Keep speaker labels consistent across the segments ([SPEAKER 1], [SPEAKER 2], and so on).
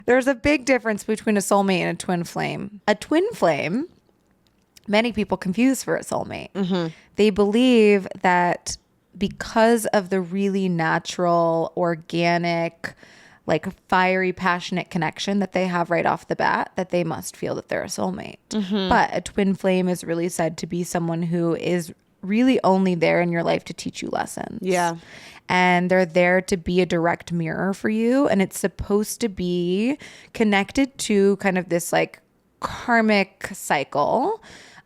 [SPEAKER 1] There's a big difference between a soulmate and a twin flame. A twin flame, many people confuse for a soulmate. Mm-hmm. They believe that because of the really natural, organic, like fiery, passionate connection that they have right off the bat, that they must feel that they're a soulmate. Mm-hmm. But a twin flame is really said to be someone who is really only there in your life to teach you lessons.
[SPEAKER 2] Yeah.
[SPEAKER 1] And they're there to be a direct mirror for you. And it's supposed to be connected to kind of this like karmic cycle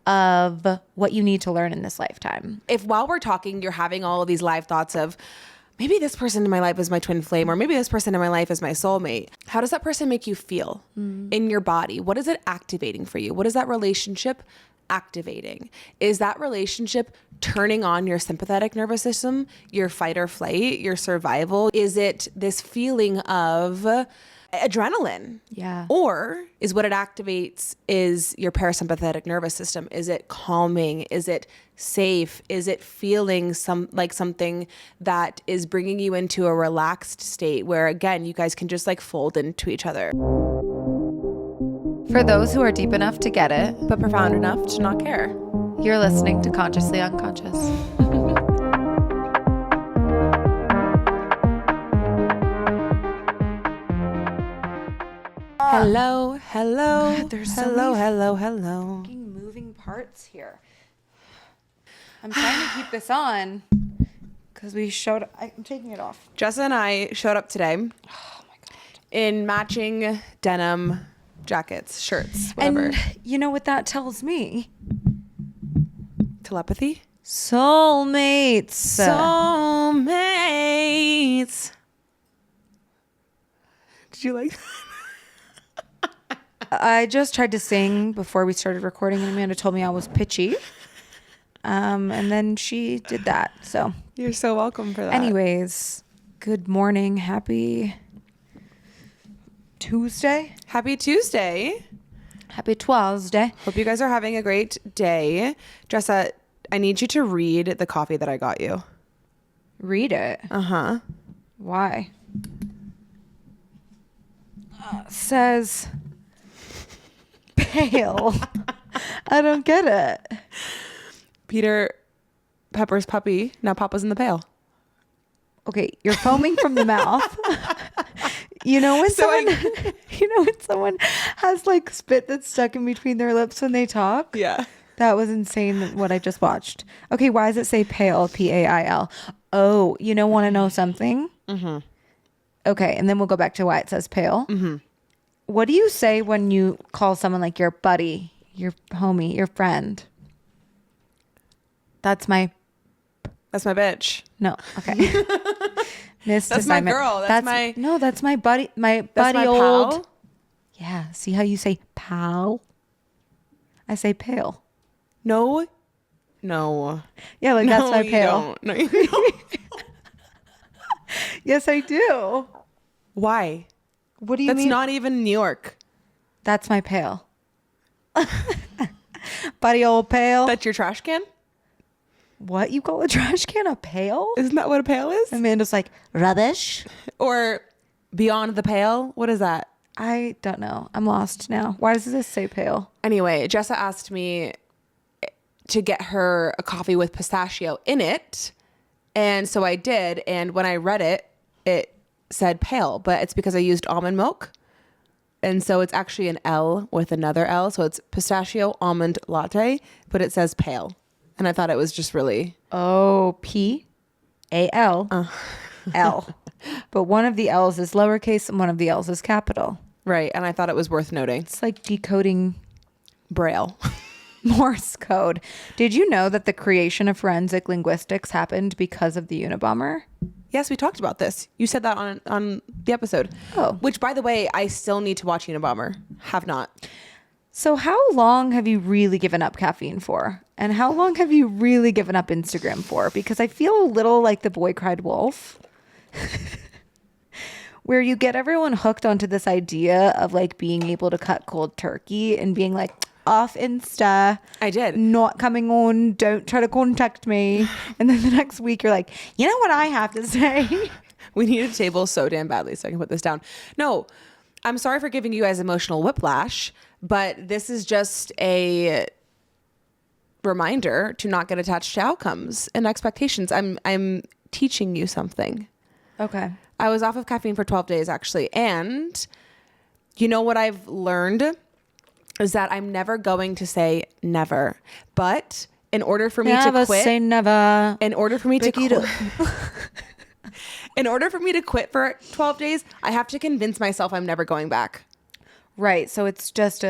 [SPEAKER 1] of what you need to learn in this lifetime.
[SPEAKER 2] If while we're talking, you're having all of these live thoughts of maybe this person in my life is my twin flame, or maybe this person in my life is my soulmate, how does that person make you feel in your body? What is it activating for you? What is that relationship activating? Is that relationship turning on your sympathetic nervous system, your fight or flight, your survival? Is it this feeling of adrenaline?
[SPEAKER 1] Yeah.
[SPEAKER 2] Or is what it activates is your parasympathetic nervous system? Is it calming? Is it safe? Is it feeling something that is bringing you into a relaxed state where, again, you guys can just like fold into each other?
[SPEAKER 1] For those who are deep enough to get it,
[SPEAKER 2] but profound enough to not care.
[SPEAKER 1] You're listening to Consciously Unconscious.
[SPEAKER 2] Hello.
[SPEAKER 1] God, there's so many
[SPEAKER 2] hello.
[SPEAKER 1] fucking moving parts here. I'm trying to keep this on because I'm taking it off.
[SPEAKER 2] Jessa and I showed up today.
[SPEAKER 1] Oh my God.
[SPEAKER 2] In matching denim jackets, shirts, whatever.
[SPEAKER 1] And you know what that tells me?
[SPEAKER 2] Telepathy?
[SPEAKER 1] Soulmates.
[SPEAKER 2] Soulmates. Did you like that?
[SPEAKER 1] I just tried to sing before we started recording, and Amanda told me I was pitchy. And then she did that. So
[SPEAKER 2] You're so welcome for that.
[SPEAKER 1] anyways, good morning. Happy Tuesday.
[SPEAKER 2] Happy Tuesday.
[SPEAKER 1] Happy Tuesday.
[SPEAKER 2] Hope you guys are having a great day. Jessa, I need you to read the coffee that I got you.
[SPEAKER 1] Read it.
[SPEAKER 2] Uh-huh.
[SPEAKER 1] Why? Says pale. I don't get it.
[SPEAKER 2] Peter Pepper's puppy. Now Papa's in the pail.
[SPEAKER 1] Okay, you're foaming from the mouth. You know when someone has like spit that's stuck in between their lips when they talk?
[SPEAKER 2] Yeah.
[SPEAKER 1] That was insane what I just watched. Okay, why does it say pale? P-A-I-L. Oh, want to know something? Mm-hmm. Okay, and then we'll go back to why it says pale. Mm-hmm. What do you say when you call someone like your buddy, your homie, your friend? That's my
[SPEAKER 2] bitch.
[SPEAKER 1] No, okay. Missed
[SPEAKER 2] That's my
[SPEAKER 1] assignment.
[SPEAKER 2] girl. That's my
[SPEAKER 1] buddy. My
[SPEAKER 2] That's
[SPEAKER 1] buddy
[SPEAKER 2] my
[SPEAKER 1] old.
[SPEAKER 2] pal?
[SPEAKER 1] Yeah. See how you say pal? I say pale.
[SPEAKER 2] No.
[SPEAKER 1] Yeah, like that's my
[SPEAKER 2] you
[SPEAKER 1] pale.
[SPEAKER 2] don't. No, you don't.
[SPEAKER 1] Yes, I do.
[SPEAKER 2] Why?
[SPEAKER 1] What do you
[SPEAKER 2] That's
[SPEAKER 1] mean?
[SPEAKER 2] not even New York.
[SPEAKER 1] That's my pale. Buddy old pale.
[SPEAKER 2] That's your trash can?
[SPEAKER 1] What? You call a trash can a pail?
[SPEAKER 2] Isn't that what a pail is?
[SPEAKER 1] Amanda's like, rubbish.
[SPEAKER 2] Or beyond the pale? What is that?
[SPEAKER 1] I don't know. I'm lost now. Why does this say pale?
[SPEAKER 2] Anyway, Jessa asked me to get her a coffee with pistachio in it. And so I did. And when I read it, it said pale, but it's because I used almond milk. And so it's actually an L with another L. So it's pistachio almond latte, but it says pale. And I thought it was just really...
[SPEAKER 1] Oh, P-A-L. L. But one of the L's is lowercase and one of the L's is capital.
[SPEAKER 2] Right. And I thought it was worth noting.
[SPEAKER 1] It's like decoding
[SPEAKER 2] Braille.
[SPEAKER 1] Morse code. Did you know that the creation of forensic linguistics happened because of the Unabomber?
[SPEAKER 2] Yes, we talked about this. You said that on the episode.
[SPEAKER 1] Oh.
[SPEAKER 2] Which, by the way, I still need to watch Unabomber. Have not.
[SPEAKER 1] So how long have you really given up caffeine for? And how long have you really given up Instagram for? Because I feel a little like the boy cried wolf. Where you get everyone hooked onto this idea of like being able to cut cold turkey and being like, off Insta.
[SPEAKER 2] I did.
[SPEAKER 1] Not coming on. Don't try to contact me. And then the next week you're like, you know what I have to say?
[SPEAKER 2] We need a table so damn badly so I can put this down. No, I'm sorry for giving you guys emotional whiplash, but this is just a reminder to not get attached to outcomes and expectations. I'm teaching you something.
[SPEAKER 1] Okay.
[SPEAKER 2] I was off of caffeine for 12 days actually. And you know what I've learned is that I'm never going to say never. But in order for me to quit,
[SPEAKER 1] say never.
[SPEAKER 2] in order for me to quit, in order for me to quit for 12 days, I have to convince myself I'm never going back.
[SPEAKER 1] Right. So it's just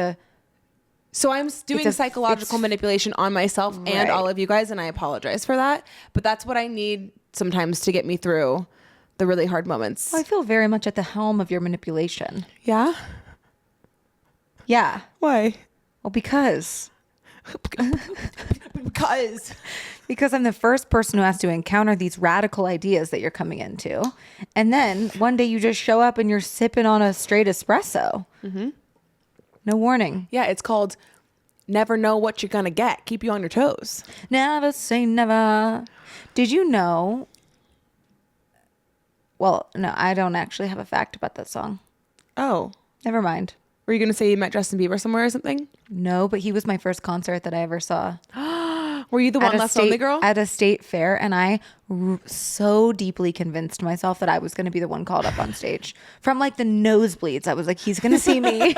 [SPEAKER 2] So I'm doing psychological manipulation on myself and all of you guys, and I apologize for that. But that's what I need sometimes to get me through the really hard moments.
[SPEAKER 1] I feel very much at the helm of your manipulation.
[SPEAKER 2] Yeah?
[SPEAKER 1] Yeah.
[SPEAKER 2] Why?
[SPEAKER 1] Well, because I'm the first person who has to encounter these radical ideas that you're coming into. And then one day you just show up and you're sipping on a straight espresso. Mm-hmm. No warning.
[SPEAKER 2] Yeah, it's called never know what you're going to get. Keep you on your toes.
[SPEAKER 1] Never say never. Did you know? Well, no, I don't actually have a fact about that song.
[SPEAKER 2] Oh.
[SPEAKER 1] Never mind.
[SPEAKER 2] Were you going to say you met Justin Bieber somewhere or something?
[SPEAKER 1] No, but he was my first concert that I ever saw.
[SPEAKER 2] Were you the one left only girl?
[SPEAKER 1] At a state fair, and I so deeply convinced myself that I was going to be the one called up on stage. From like the nosebleeds, I was like, he's going to see me.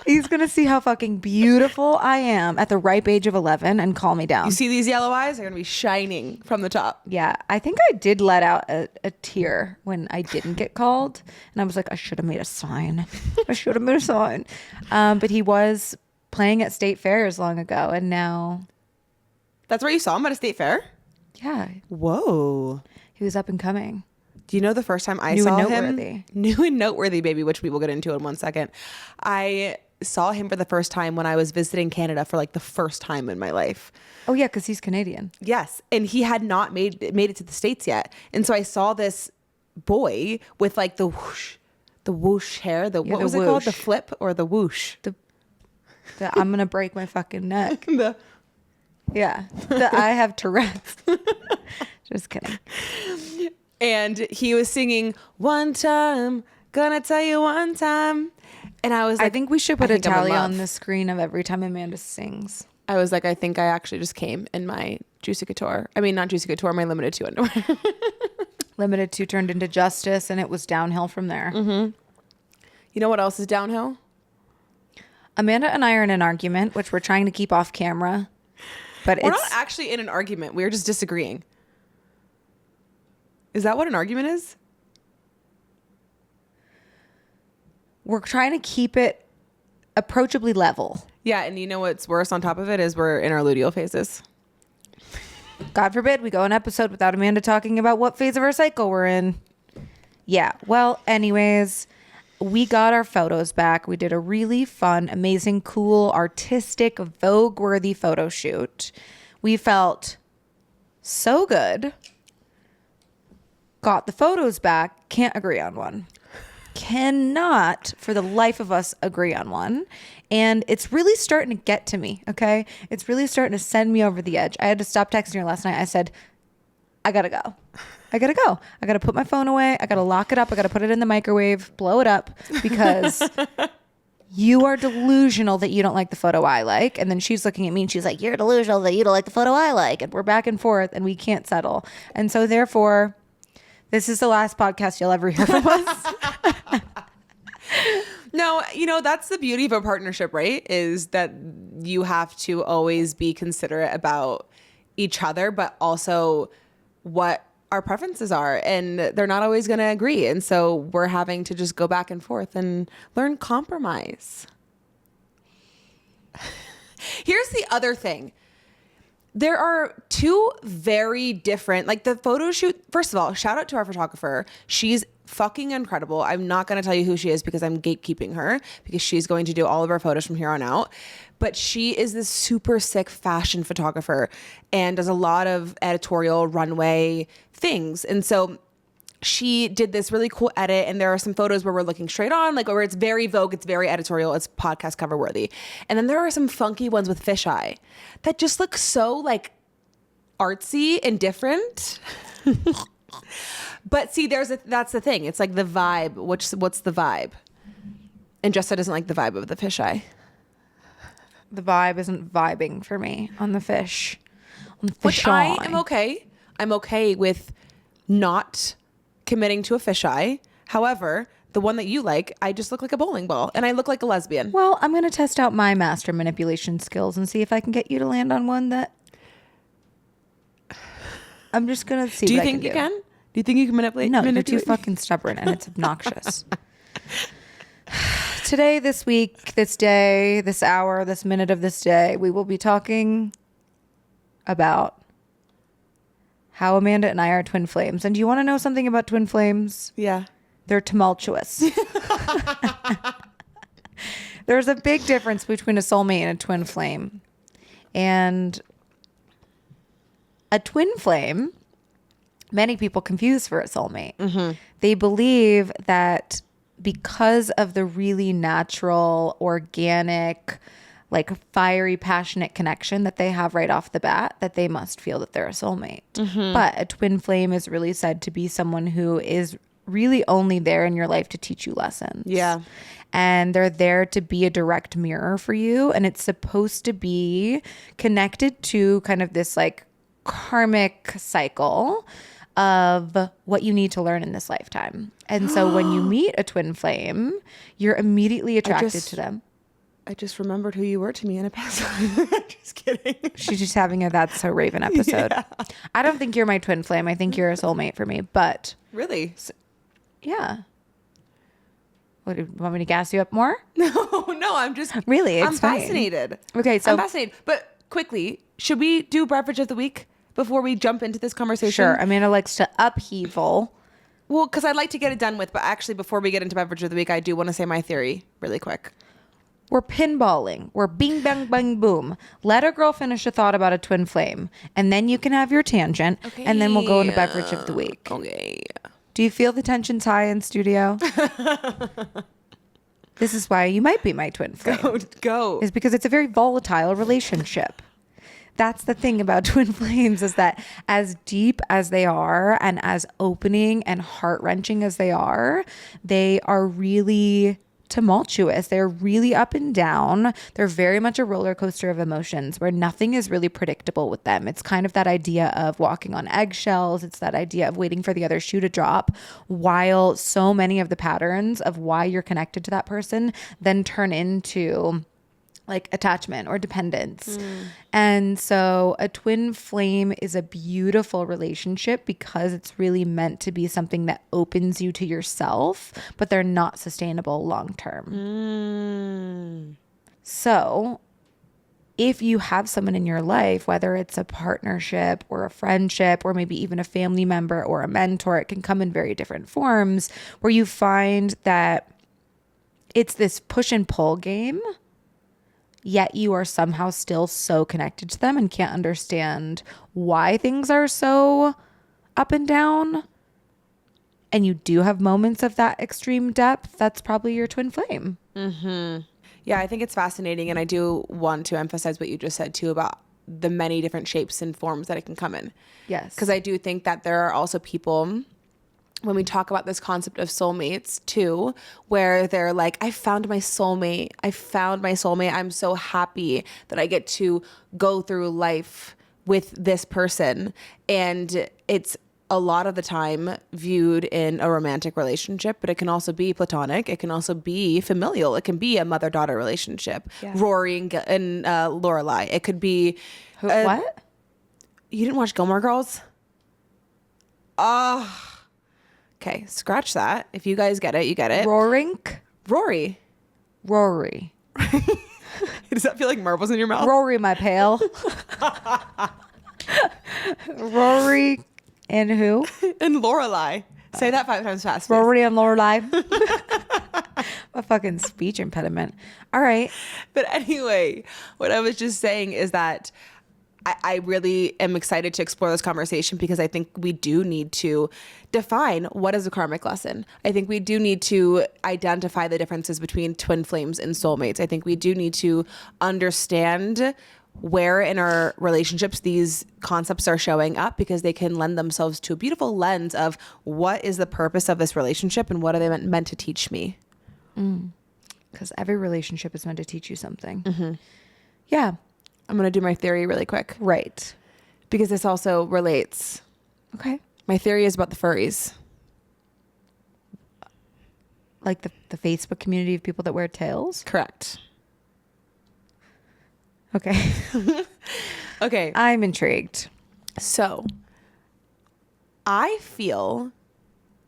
[SPEAKER 1] He's going to see how fucking beautiful I am at the ripe age of 11 and call me down.
[SPEAKER 2] You see these yellow eyes? They're going to be shining from the top.
[SPEAKER 1] Yeah, I think I did let out a tear when I didn't get called. And I was like, I should have made a sign. But he was playing at state fairs long ago, and now...
[SPEAKER 2] That's where you saw him, at a state fair?
[SPEAKER 1] Yeah.
[SPEAKER 2] Whoa.
[SPEAKER 1] He was up and coming.
[SPEAKER 2] Do you know the first time I saw him? New and noteworthy, baby, which we will get into in 1 second. I saw him for the first time when I was visiting Canada for like the first time in my life.
[SPEAKER 1] Oh yeah, because he's Canadian.
[SPEAKER 2] Yes, and he had not made it to the States yet, and so I saw this boy with like the whoosh hair. What was it called? The flip or the whoosh?
[SPEAKER 1] The I'm gonna break my fucking neck.
[SPEAKER 2] The
[SPEAKER 1] I have Tourette's. Just kidding.
[SPEAKER 2] And he was singing "One Time, Gonna Tell You One Time," and I was like,
[SPEAKER 1] I think we should put a tally on the screen of every time Amanda sings.
[SPEAKER 2] I was like, I think I actually just came in my Juicy Couture. I mean, not Juicy Couture, my Limited 2 underwear.
[SPEAKER 1] Limited 2 turned into Justice, and it was downhill from there.
[SPEAKER 2] Mm-hmm. You know what else is downhill?
[SPEAKER 1] Amanda and I are in an argument, which we're trying to keep off camera. But
[SPEAKER 2] we're not actually in an argument. We're just disagreeing. Is that what an argument is?
[SPEAKER 1] We're trying to keep it approachably level.
[SPEAKER 2] Yeah, and you know what's worse on top of it is we're in our luteal phases.
[SPEAKER 1] God forbid we go an episode without Amanda talking about what phase of our cycle we're in. Yeah, well, anyways, we got our photos back. We did a really fun, amazing, cool, artistic, Vogue-worthy photo shoot. We felt so good. Got the photos back. Can't agree on one. Cannot, for the life of us, agree on one. And it's really starting to get to me, okay? It's really starting to send me over the edge. I had to stop texting her last night. I said, I gotta go. I gotta put my phone away. I gotta lock it up. I gotta put it in the microwave, blow it up, because you are delusional that you don't like the photo I like. And then she's looking at me and she's like, you're delusional that you don't like the photo I like. And we're back and forth and we can't settle. And so therefore, this is the last podcast you'll ever hear from us.
[SPEAKER 2] No, that's the beauty of a partnership, right? Is that you have to always be considerate about each other, but also what our preferences are. And they're not always going to agree. And so we're having to just go back and forth and learn compromise. Here's the other thing. There are two very different, like the photo shoot. First of all, shout out to our photographer. She's fucking incredible. I'm not going to tell you who she is because I'm gatekeeping her, because she's going to do all of our photos from here on out. But she is this super sick fashion photographer and does a lot of editorial runway things. And so she did this really cool edit, and there are some photos where we're looking straight on, like where it's very Vogue, it's very editorial, it's podcast cover worthy. And then there are some funky ones with fisheye that just look so like artsy and different. But see, that's the thing. It's like the vibe. What's the vibe? And Jessa doesn't like the vibe of the fisheye.
[SPEAKER 1] The vibe isn't vibing for me on the fish. On the fish
[SPEAKER 2] Which I
[SPEAKER 1] eye.
[SPEAKER 2] am okay. I'm okay with not committing to a fisheye. However, the one that you like, I just look like a bowling ball and I look like a lesbian.
[SPEAKER 1] Well, I'm going to test out my master manipulation skills and see if I can get you to land on one that I'm just going to see.
[SPEAKER 2] Do you
[SPEAKER 1] what
[SPEAKER 2] think
[SPEAKER 1] I can
[SPEAKER 2] you can? Do you think you can manipulate?
[SPEAKER 1] No, you're too fucking stubborn and it's obnoxious. Today, this week, this day, this hour, this minute of this day, we will be talking about how Amanda and I are twin flames. And do you want to know something about twin flames?
[SPEAKER 2] Yeah.
[SPEAKER 1] They're tumultuous. There's a big difference between a soulmate and a twin flame. And a twin flame, many people confuse for a soulmate. Mm-hmm. They believe that because of the really natural, organic, like fiery, passionate connection that they have right off the bat, that they must feel that they're a soulmate. Mm-hmm. But a twin flame is really said to be someone who is really only there in your life to teach you lessons.
[SPEAKER 2] Yeah.
[SPEAKER 1] And they're there to be a direct mirror for you. And it's supposed to be connected to kind of this like karmic cycle of what you need to learn in this lifetime. And so when you meet a twin flame, you're immediately attracted to them.
[SPEAKER 2] I just remembered who you were to me in a past life. Just kidding.
[SPEAKER 1] She's just having a That's So Raven episode. Yeah. I don't think you're my twin flame. I think you're a soulmate for me. But
[SPEAKER 2] really?
[SPEAKER 1] Yeah. What, do you want me to gas you up more?
[SPEAKER 2] No, I'm just
[SPEAKER 1] really.
[SPEAKER 2] I'm fascinated.
[SPEAKER 1] Okay, so
[SPEAKER 2] I'm fascinated. But quickly, should we do beverage of the week before we jump into this conversation?
[SPEAKER 1] Sure. Amanda likes to upheaval.
[SPEAKER 2] Well, because I'd like to get it done with, but actually, before we get into beverage of the week, I do want to say my theory really quick.
[SPEAKER 1] We're pinballing. We're bing, bang, bang, boom. Let a girl finish a thought about a twin flame, and then you can have your tangent,
[SPEAKER 2] Okay.
[SPEAKER 1] and then we'll go into beverage of the week.
[SPEAKER 2] Okay.
[SPEAKER 1] Do you feel the tension's high in studio? This is why you might be my twin flame.
[SPEAKER 2] Go.
[SPEAKER 1] Is because it's a very volatile relationship. That's the thing about twin flames, is that as deep as they are and as opening and heart-wrenching as they are really tumultuous. They're really up and down. They're very much a roller coaster of emotions where nothing is really predictable with them. It's kind of that idea of walking on eggshells. It's that idea of waiting for the other shoe to drop, while so many of the patterns of why you're connected to that person then turn into like attachment or dependence. And so a twin flame is a beautiful relationship because it's really meant to be something that opens you to yourself, but they're not sustainable long term. So if you have someone in your life, whether it's a partnership or a friendship or maybe even a family member or a mentor, it can come in very different forms, where you find that it's this push and pull game, yet you are somehow still so connected to them and can't understand why things are so up and down. And you do have moments of that extreme depth. That's probably your twin flame.
[SPEAKER 2] Mm-hmm. Yeah, I think it's fascinating. And I do want to emphasize what you just said too about the many different shapes and forms that it can come in.
[SPEAKER 1] Yes.
[SPEAKER 2] Because I do think that there are also people, when we talk about this concept of soulmates too, where they're like, I found my soulmate. I'm so happy that I get to go through life with this person. And it's a lot of the time viewed in a romantic relationship, but it can also be platonic. It can also be familial. It can be a mother-daughter relationship. Yeah. Rory and Lorelai. It could be...
[SPEAKER 1] What?
[SPEAKER 2] You didn't watch Gilmore Girls? Okay, scratch that. If you guys get it, you get it.
[SPEAKER 1] Rory.
[SPEAKER 2] Does that feel like marbles in your mouth?
[SPEAKER 1] Rory, my pal. Rory and who?
[SPEAKER 2] And Lorelai. Say that 5 times fast.
[SPEAKER 1] Rory and Lorelai. A fucking speech impediment. All right.
[SPEAKER 2] But anyway, what I was just saying is that I really am excited to explore this conversation, because I think we do need to define what is a karmic lesson. I think we do need to identify the differences between twin flames and soulmates. I think we do need to understand where in our relationships these concepts are showing up, because they can lend themselves to a beautiful lens of what is the purpose of this relationship and what are they meant to teach me.
[SPEAKER 1] Because every relationship is meant to teach you something. Yeah.
[SPEAKER 2] I'm going to do my theory really quick.
[SPEAKER 1] Right.
[SPEAKER 2] Because this also relates.
[SPEAKER 1] Okay.
[SPEAKER 2] My theory is about the furries.
[SPEAKER 1] Like the Facebook community of people that wear tails?
[SPEAKER 2] Correct.
[SPEAKER 1] Okay.
[SPEAKER 2] Okay.
[SPEAKER 1] I'm intrigued.
[SPEAKER 2] So I feel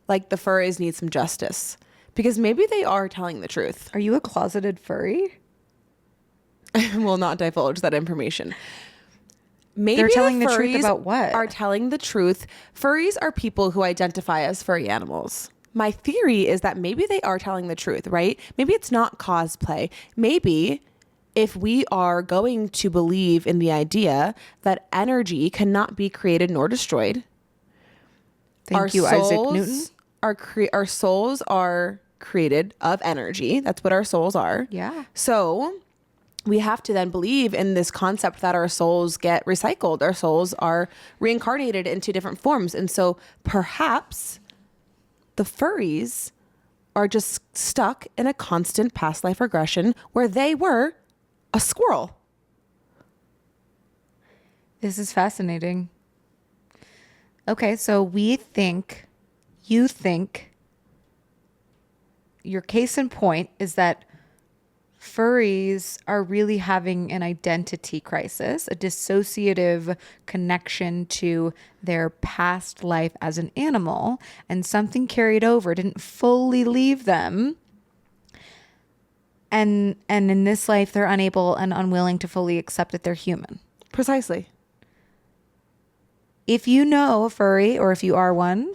[SPEAKER 2] like the furries need some justice, because maybe they are telling the truth.
[SPEAKER 1] Are you a closeted furry?
[SPEAKER 2] I will not divulge that information. Maybe
[SPEAKER 1] They're telling the truth
[SPEAKER 2] furries
[SPEAKER 1] about what?
[SPEAKER 2] are telling the truth. Furries are people who identify as furry animals. My theory is that maybe they are telling the truth, right? Maybe it's not cosplay. Maybe if we are going to believe in the idea that energy cannot be created nor destroyed,
[SPEAKER 1] Thank you, Isaac Newton.
[SPEAKER 2] Our souls are created of energy. That's what our souls are.
[SPEAKER 1] Yeah.
[SPEAKER 2] So we have to then believe in this concept that our souls get recycled. Our souls are reincarnated into different forms. And so perhaps the furries are just stuck in a constant past life regression where they were a squirrel.
[SPEAKER 1] This is fascinating. Okay, so you think, your case in point is that furries are really having an identity crisis, a dissociative connection to their past life as an animal, and something carried over, didn't fully leave them. And in this life, they're unable and unwilling to fully accept that they're human.
[SPEAKER 2] Precisely.
[SPEAKER 1] If you know a furry, or if you are one,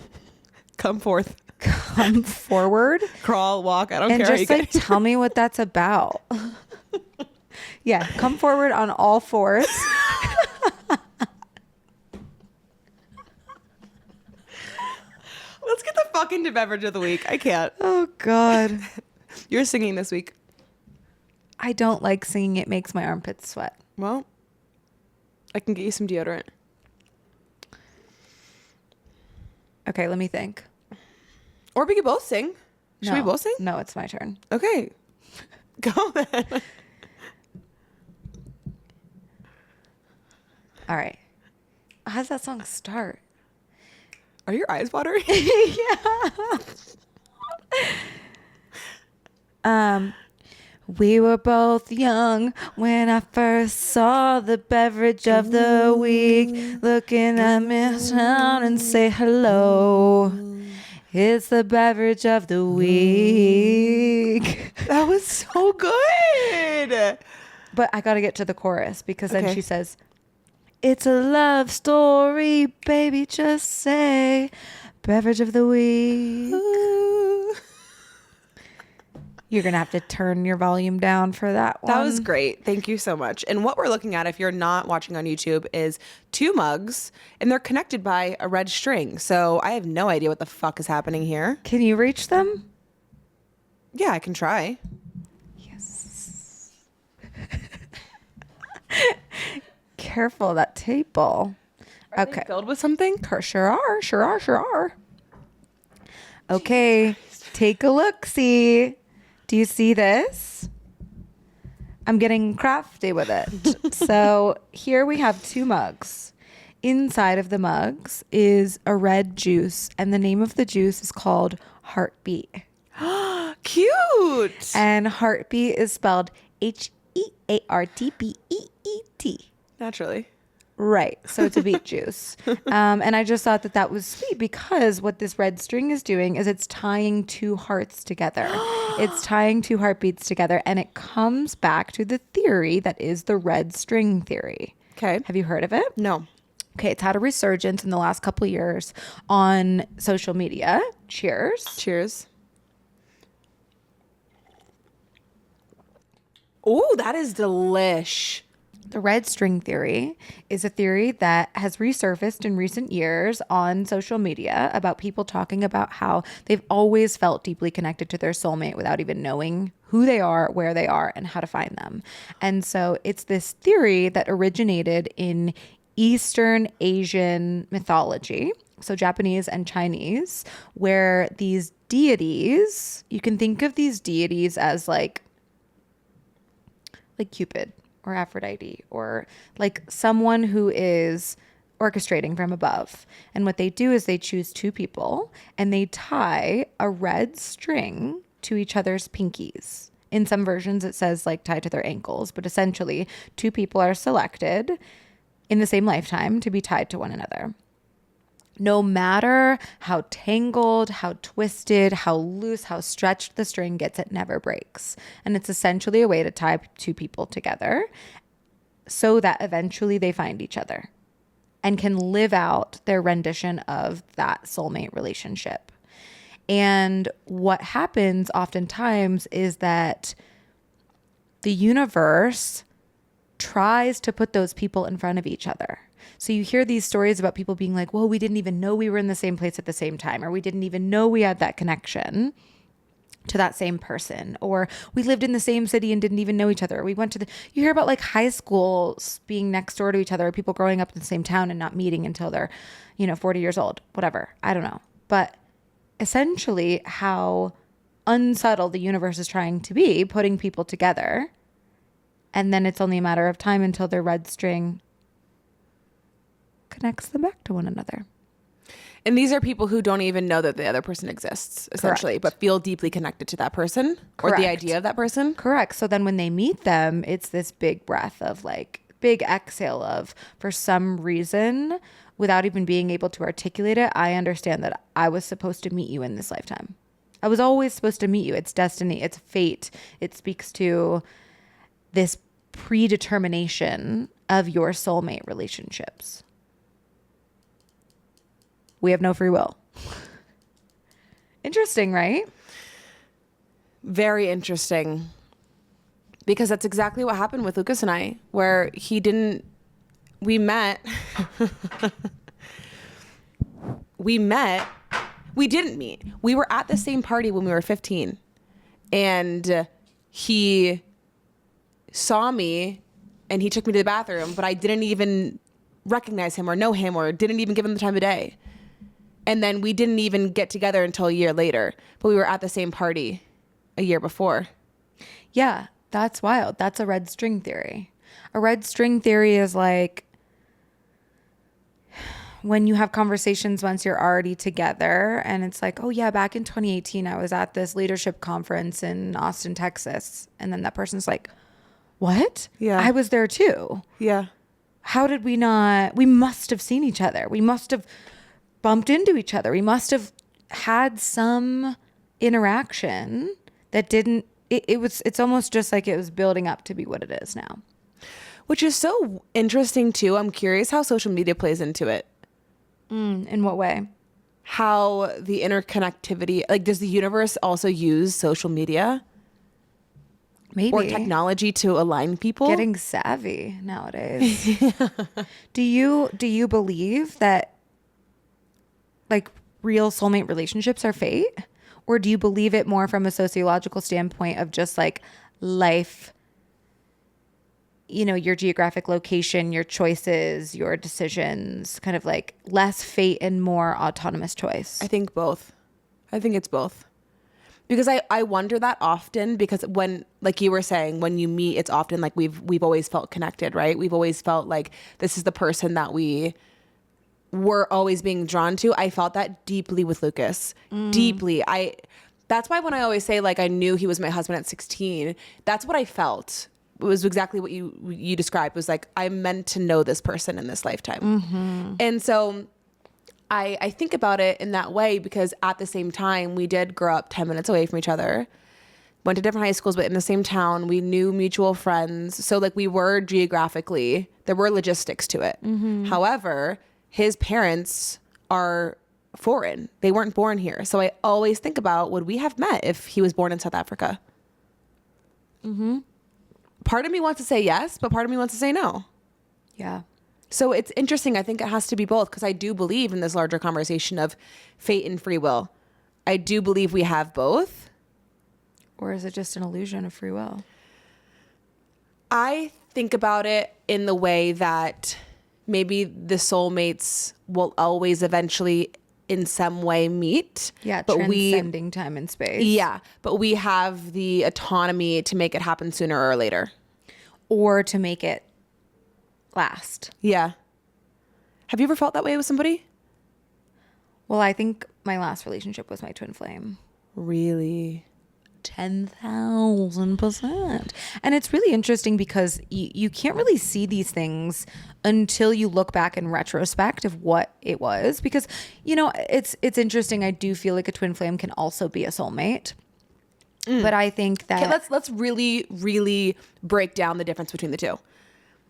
[SPEAKER 2] Come forth.
[SPEAKER 1] come forward.
[SPEAKER 2] Crawl, walk, I don't
[SPEAKER 1] And
[SPEAKER 2] care.
[SPEAKER 1] just like tell me what that's about. Yeah, come forward on all fours.
[SPEAKER 2] Let's get the fucking beverage of the week. I can't.
[SPEAKER 1] Oh God.
[SPEAKER 2] You're singing this week.
[SPEAKER 1] I don't like singing. It makes my armpits sweat.
[SPEAKER 2] Well, I can get you some deodorant.
[SPEAKER 1] Okay, let me think.
[SPEAKER 2] Or we could both sing. Should we both sing?
[SPEAKER 1] No, it's my turn.
[SPEAKER 2] Okay. Go then.
[SPEAKER 1] All right. How does that song start?
[SPEAKER 2] Are your eyes watering?
[SPEAKER 1] We were both young when I first saw the beverage of the week. Looking at me down and say hello. It's the beverage of the week.
[SPEAKER 2] That was so good.
[SPEAKER 1] But I got to get to the chorus, because then
[SPEAKER 2] Okay.
[SPEAKER 1] she says, it's a love story, baby, just say beverage of the week.
[SPEAKER 2] Ooh.
[SPEAKER 1] You're going to have to turn your volume down for that one.
[SPEAKER 2] That was great. Thank you so much. And what we're looking at, if you're not watching on YouTube, is 2 mugs, and they're connected by a red string. So I have no idea what the fuck is happening here.
[SPEAKER 1] Can you reach them?
[SPEAKER 2] Yeah, I can try.
[SPEAKER 1] Yes. Careful, that table.
[SPEAKER 2] Are they filled with something?
[SPEAKER 1] Sure are. Okay, take a look. See, do you see this? I'm getting crafty with it. So here we have 2 mugs. Inside of the mugs is a red juice, and the name of the juice is called Heartbeat.
[SPEAKER 2] Cute.
[SPEAKER 1] And heartbeat is spelled Heartbeet.
[SPEAKER 2] Naturally.
[SPEAKER 1] Right. So it's a beet juice. And I just thought that was sweet, because what this red string is doing is it's tying 2 hearts together. It's tying 2 heartbeats together, and it comes back to the theory that is the red string theory.
[SPEAKER 2] Okay.
[SPEAKER 1] Have you heard of it?
[SPEAKER 2] No.
[SPEAKER 1] Okay. It's had a resurgence in the last couple of years on social media. Cheers.
[SPEAKER 2] Cheers. Oh, that is delish.
[SPEAKER 1] The red string theory is a theory that has resurfaced in recent years on social media about people talking about how they've always felt deeply connected to their soulmate without even knowing who they are, where they are, and how to find them. And so it's this theory that originated in Eastern Asian mythology, so Japanese and Chinese, where these deities, you can think of these deities as like Cupid or Aphrodite, or like someone who is orchestrating from above. And what they do is they choose two people and they tie a red string to each other's pinkies. In some versions, it says like tied to their ankles, but essentially two people are selected in the same lifetime to be tied to one another. No matter how tangled, how twisted, how loose, how stretched the string gets, it never breaks. And it's essentially a way to tie two people together so that eventually they find each other and can live out their rendition of that soulmate relationship. And what happens oftentimes is that the universe tries to put those people in front of each other. So you hear these stories about people being like, well, we didn't even know we were in the same place at the same time, or we didn't even know we had that connection to that same person, or we lived in the same city and didn't even know each other. We went to you hear about like high schools being next door to each other, or people growing up in the same town and not meeting until they're, 40 years old, whatever. I don't know. But essentially how unsubtle the universe is trying to be, putting people together. And then it's only a matter of time until their red string connects them back to one another.
[SPEAKER 2] And these are people who don't even know that the other person exists, essentially, but feel deeply connected to that person or the idea of that person.
[SPEAKER 1] Correct. So then when they meet them, it's this big breath of like, big exhale of, for some reason, without even being able to articulate it, I understand that I was supposed to meet you in this lifetime. I was always supposed to meet you. It's destiny. It's fate. It speaks to this predetermination of your soulmate relationships. We have no free will. Interesting, right?
[SPEAKER 2] Very interesting. Because that's exactly what happened with Lucas and I, where we met. We didn't meet. We were at the same party when we were 15. And he saw me and he took me to the bathroom, but I didn't even recognize him or know him or didn't even give him the time of day. And then we didn't even get together until a year later, but we were at the same party a year before.
[SPEAKER 1] Yeah, that's wild. That's a red string theory. A red string theory is like when you have conversations once you're already together and it's like, oh yeah, back in 2018, I was at this leadership conference in Austin, Texas. And then that person's like, what?
[SPEAKER 2] Yeah.
[SPEAKER 1] I was there too.
[SPEAKER 3] Yeah.
[SPEAKER 1] How did we not? We must have seen each other. We must have bumped into each other. We must have had some interaction that didn't, it's almost just like it was building up to be what it is now.
[SPEAKER 2] Which is so interesting too. I'm curious how social media plays into it.
[SPEAKER 1] In what way?
[SPEAKER 2] How the interconnectivity, like does the universe also use social media?
[SPEAKER 1] Maybe.
[SPEAKER 2] Or technology to align people?
[SPEAKER 1] Getting savvy nowadays. Do you believe that like real soulmate relationships are fate? Or do you believe it more from a sociological standpoint of just like life, your geographic location, your choices, your decisions, kind of like less fate and more autonomous choice?
[SPEAKER 2] I think both. I think it's both. Because I wonder that often, because when, like you were saying, when you meet, it's often like we've always felt connected, right? We've always felt like this is the person that we were always being drawn to. I felt that deeply with Lucas. Deeply. That's why when I always say like I knew he was my husband at 16, that's what I felt. It was exactly what you described. It was like I meant to know this person in this lifetime. Mm-hmm. And so I think about it in that way because at the same time, we did grow up 10 minutes away from each other, went to different high schools, but in the same town. We knew mutual friends. So like we were geographically, there were logistics to it. Mm-hmm. However, his parents are foreign. They weren't born here. So I always think about, would we have met if he was born in South Africa? Mm-hmm. Part of me wants to say yes, but part of me wants to say no.
[SPEAKER 1] Yeah.
[SPEAKER 2] So it's interesting. I think it has to be both because I do believe in this larger conversation of fate and free will. I do believe we have both.
[SPEAKER 1] Or is it just an illusion of free will?
[SPEAKER 2] I think about it in the way that maybe the soulmates will always eventually in some way meet.
[SPEAKER 1] Yeah,
[SPEAKER 2] but
[SPEAKER 1] transcending time and space.
[SPEAKER 2] Yeah, but we have the autonomy to make it happen sooner or later.
[SPEAKER 1] Or to make it last.
[SPEAKER 2] Yeah. Have you ever felt that way with somebody?
[SPEAKER 1] Well, I think my last relationship was my twin flame.
[SPEAKER 2] Really?
[SPEAKER 1] 10,000%. And it's really interesting because you can't really see these things until you look back in retrospect of what it was. Because, you know, it's interesting. I do feel like a twin flame can also be a soulmate. But I think that...
[SPEAKER 2] Okay, let's really, really break down the difference between the two.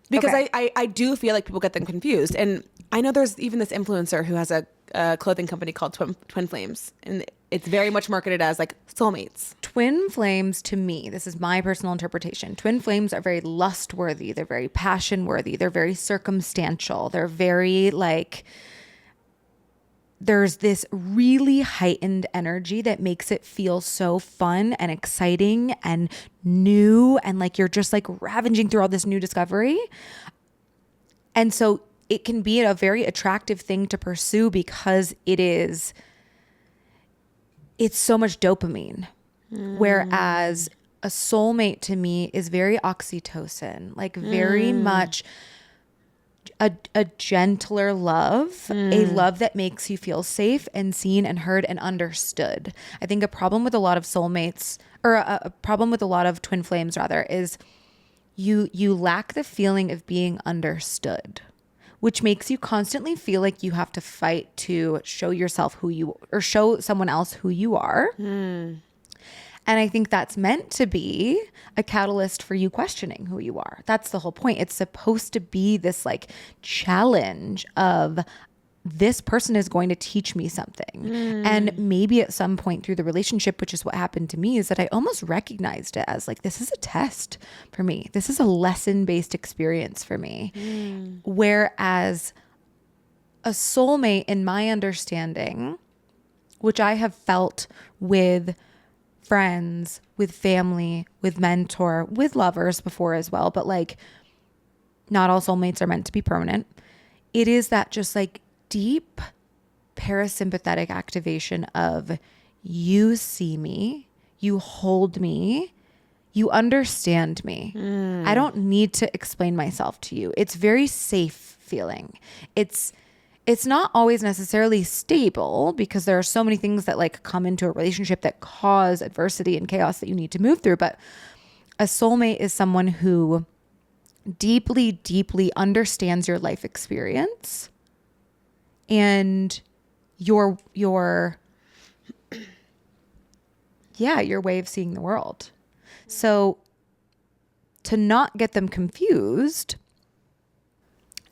[SPEAKER 2] Because
[SPEAKER 1] Okay.
[SPEAKER 2] I do feel like people get them confused. And I know there's even this influencer who has a clothing company called Twin Flames. And it's very much marketed as like soulmates.
[SPEAKER 1] Twin flames, to me, this is my personal interpretation. Twin flames are very lust-worthy. They're very passion-worthy. They're very circumstantial. They're very like... There's this really heightened energy that makes it feel so fun and exciting and new, and like you're just like ravaging through all this new discovery. And so it can be a very attractive thing to pursue because it's so much dopamine. Whereas a soulmate to me is very oxytocin, like very much a gentler love, a love that makes you feel safe and seen and heard and understood. I think a problem with a lot of soulmates, or a problem with a lot of twin flames rather, is you lack the feeling of being understood, which makes you constantly feel like you have to fight to show yourself or show someone else who you are. And I think that's meant to be a catalyst for you questioning who you are. That's the whole point. It's supposed to be this like challenge of, this person is going to teach me something. And maybe at some point through the relationship, which is what happened to me, is that I almost recognized it as like, this is a test for me. This is a lesson-based experience for me. Whereas a soulmate, in my understanding, which I have felt with friends, with family, with mentor, with lovers before as well, but like not all soulmates are meant to be permanent. It is that just like deep parasympathetic activation of, you see me, you hold me, you understand me. I don't need to explain myself to you. It's very safe feeling. It's not always necessarily stable, because there are so many things that like come into a relationship that cause adversity and chaos that you need to move through. But a soulmate is someone who deeply, deeply understands your life experience and your way of seeing the world. So to not get them confused,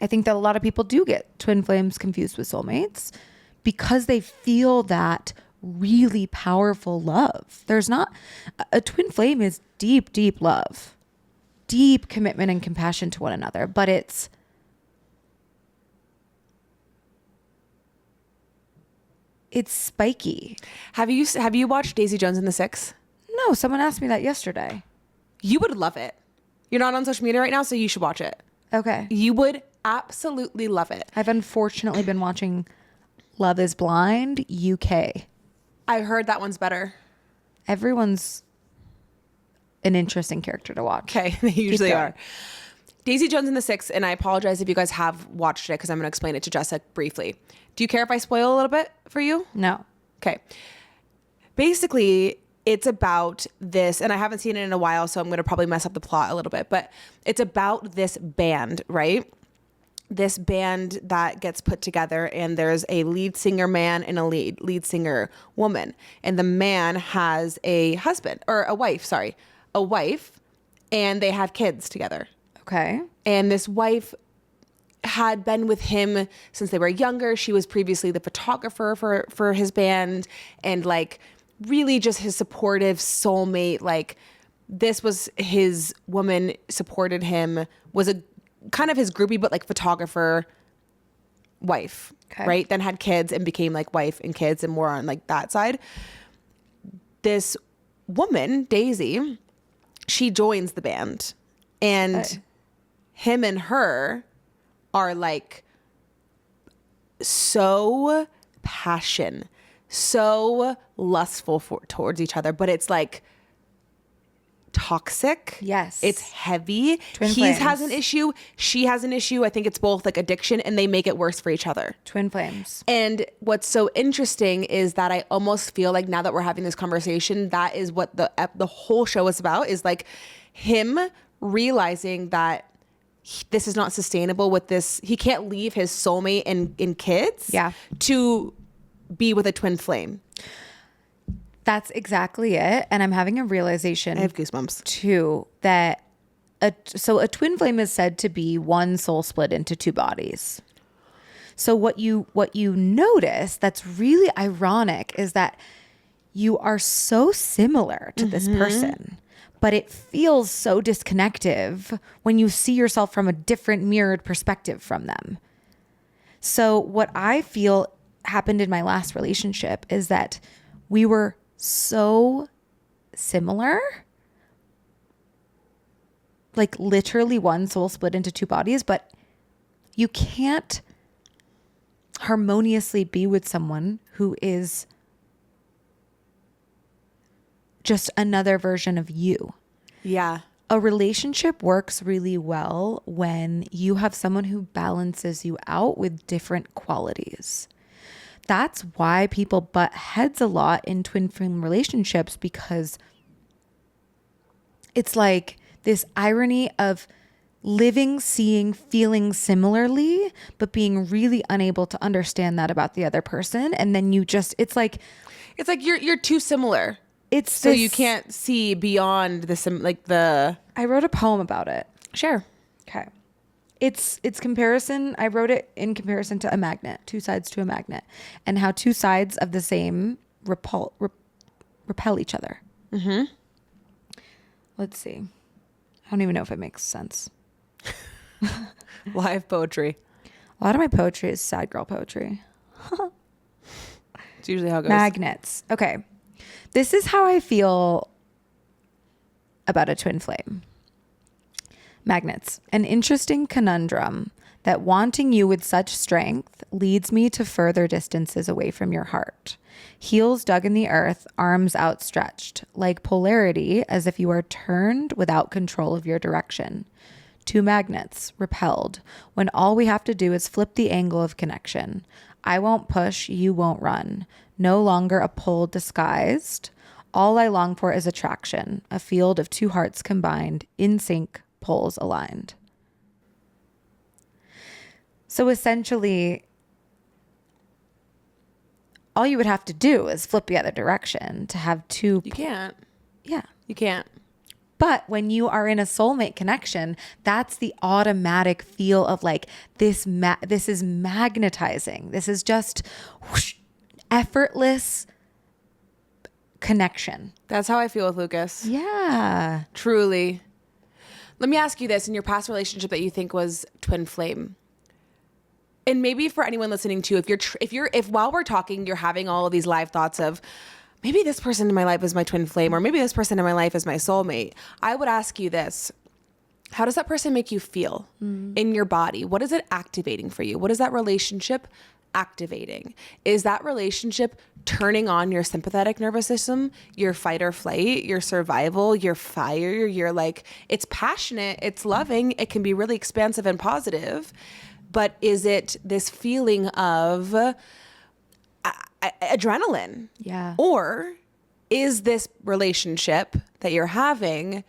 [SPEAKER 1] I think that a lot of people do get twin flames confused with soulmates because they feel that really powerful love. There's not, a twin flame is deep, deep love, deep commitment and compassion to one another, but it's spiky.
[SPEAKER 2] Have you watched Daisy Jones and the Six?
[SPEAKER 1] No, someone asked me that yesterday.
[SPEAKER 2] You would love it. You're not on social media right now, so you should watch it.
[SPEAKER 1] Okay.
[SPEAKER 2] You would absolutely love it.
[SPEAKER 1] I've unfortunately been watching Love is Blind UK.
[SPEAKER 2] I heard that one's better.
[SPEAKER 1] Everyone's an interesting character to watch.
[SPEAKER 2] Okay, they usually
[SPEAKER 1] going.
[SPEAKER 2] are. Daisy Jones and the Six, and I apologize if you guys have watched it because I'm going to explain it to Jessa briefly. Do you care if I spoil a little bit for you?
[SPEAKER 1] No.
[SPEAKER 2] Okay. Basically, it's about this, and I haven't seen it in a while, so I'm going to probably mess up the plot a little bit, but it's about this band, right? This band that gets put together, and there's a lead singer man and a lead singer woman. And the man has a wife, and they have kids together.
[SPEAKER 1] Okay.
[SPEAKER 2] And this wife had been with him since they were younger. She was previously the photographer for his band, and like really just his supportive soulmate. Like, this was his woman, supported him, was a kind of his groupie, but like photographer wife,
[SPEAKER 1] okay.
[SPEAKER 2] Right? Then had kids and became like wife and kids and more on like that side. This woman, Daisy, she joins the band, and him and her are like so so lustful towards each other, but it's like toxic.
[SPEAKER 1] Yes.
[SPEAKER 2] It's heavy.
[SPEAKER 1] Twin
[SPEAKER 2] He
[SPEAKER 1] flames.
[SPEAKER 2] has an issue. She has an issue. I think it's both like addiction, and they make it worse for each other.
[SPEAKER 1] Twin flames.
[SPEAKER 2] And what's so interesting is that I almost feel like now that we're having this conversation, that is what the whole show is about, is like him realizing that this is not sustainable with this. He can't leave his soulmate and kids to be with a twin flame.
[SPEAKER 1] That's exactly it. And I'm having a realization.
[SPEAKER 2] I have goosebumps
[SPEAKER 1] too, that a twin flame is said to be one soul split into two bodies. So what you notice that's really ironic is that you are so similar to this person, but it feels so disconnective when you see yourself from a different mirrored perspective from them. So what I feel happened in my last relationship is that we were so similar, like literally one soul split into two bodies, but you can't harmoniously be with someone who is just another version of you.
[SPEAKER 2] Yeah.
[SPEAKER 1] A relationship works really well when you have someone who balances you out with different qualities. That's why people butt heads a lot in twin flame relationships, because it's like this irony of living, seeing, feeling similarly, but being really unable to understand that about the other person. And then you just, it's like
[SPEAKER 2] you're too similar.
[SPEAKER 1] It's
[SPEAKER 2] so you can't see beyond the.
[SPEAKER 1] I wrote a poem about it.
[SPEAKER 2] Sure.
[SPEAKER 1] Okay. It's comparison. I wrote it in comparison to a magnet, two sides to a magnet, and how two sides of the same repel each other. Mm-hmm. Let's see. I don't even know if it makes sense.
[SPEAKER 2] Live poetry.
[SPEAKER 1] A lot of my poetry is sad girl poetry.
[SPEAKER 2] It's usually how it goes.
[SPEAKER 1] Magnets. Okay. This is how I feel about a twin flame. Magnets. An interesting conundrum that wanting you with such strength leads me to further distances away from your heart. Heels dug in the earth, arms outstretched, like polarity, as if you are turned without control of your direction. Two magnets, repelled, when all we have to do is flip the angle of connection. I won't push, you won't run. No longer a pull disguised. All I long for is attraction, a field of two hearts combined, in sync, poles aligned. So essentially, all you would have to do is flip the other direction to have two.
[SPEAKER 2] You can't.
[SPEAKER 1] Yeah.
[SPEAKER 2] You can't.
[SPEAKER 1] But when you are in a soulmate connection, that's the automatic feel of like this is magnetizing. This is just whoosh, effortless connection.
[SPEAKER 2] That's how I feel with Lucas.
[SPEAKER 1] Yeah.
[SPEAKER 2] Truly. Let me ask you this, in your past relationship that you think was twin flame, and maybe for anyone listening too, if while we're talking, you're having all of these live thoughts of, maybe this person in my life is my twin flame, or maybe this person in my life is my soulmate, I would ask you this: how does that person make you feel in your body? What is it activating for you? What is that relationship activating? Is that relationship turning on your sympathetic nervous system, your fight or flight, your survival, your fire? You're like, it's passionate, it's loving, it can be really expansive and positive, but is it this feeling of adrenaline?
[SPEAKER 1] Yeah.
[SPEAKER 2] Or is this relationship that you're having,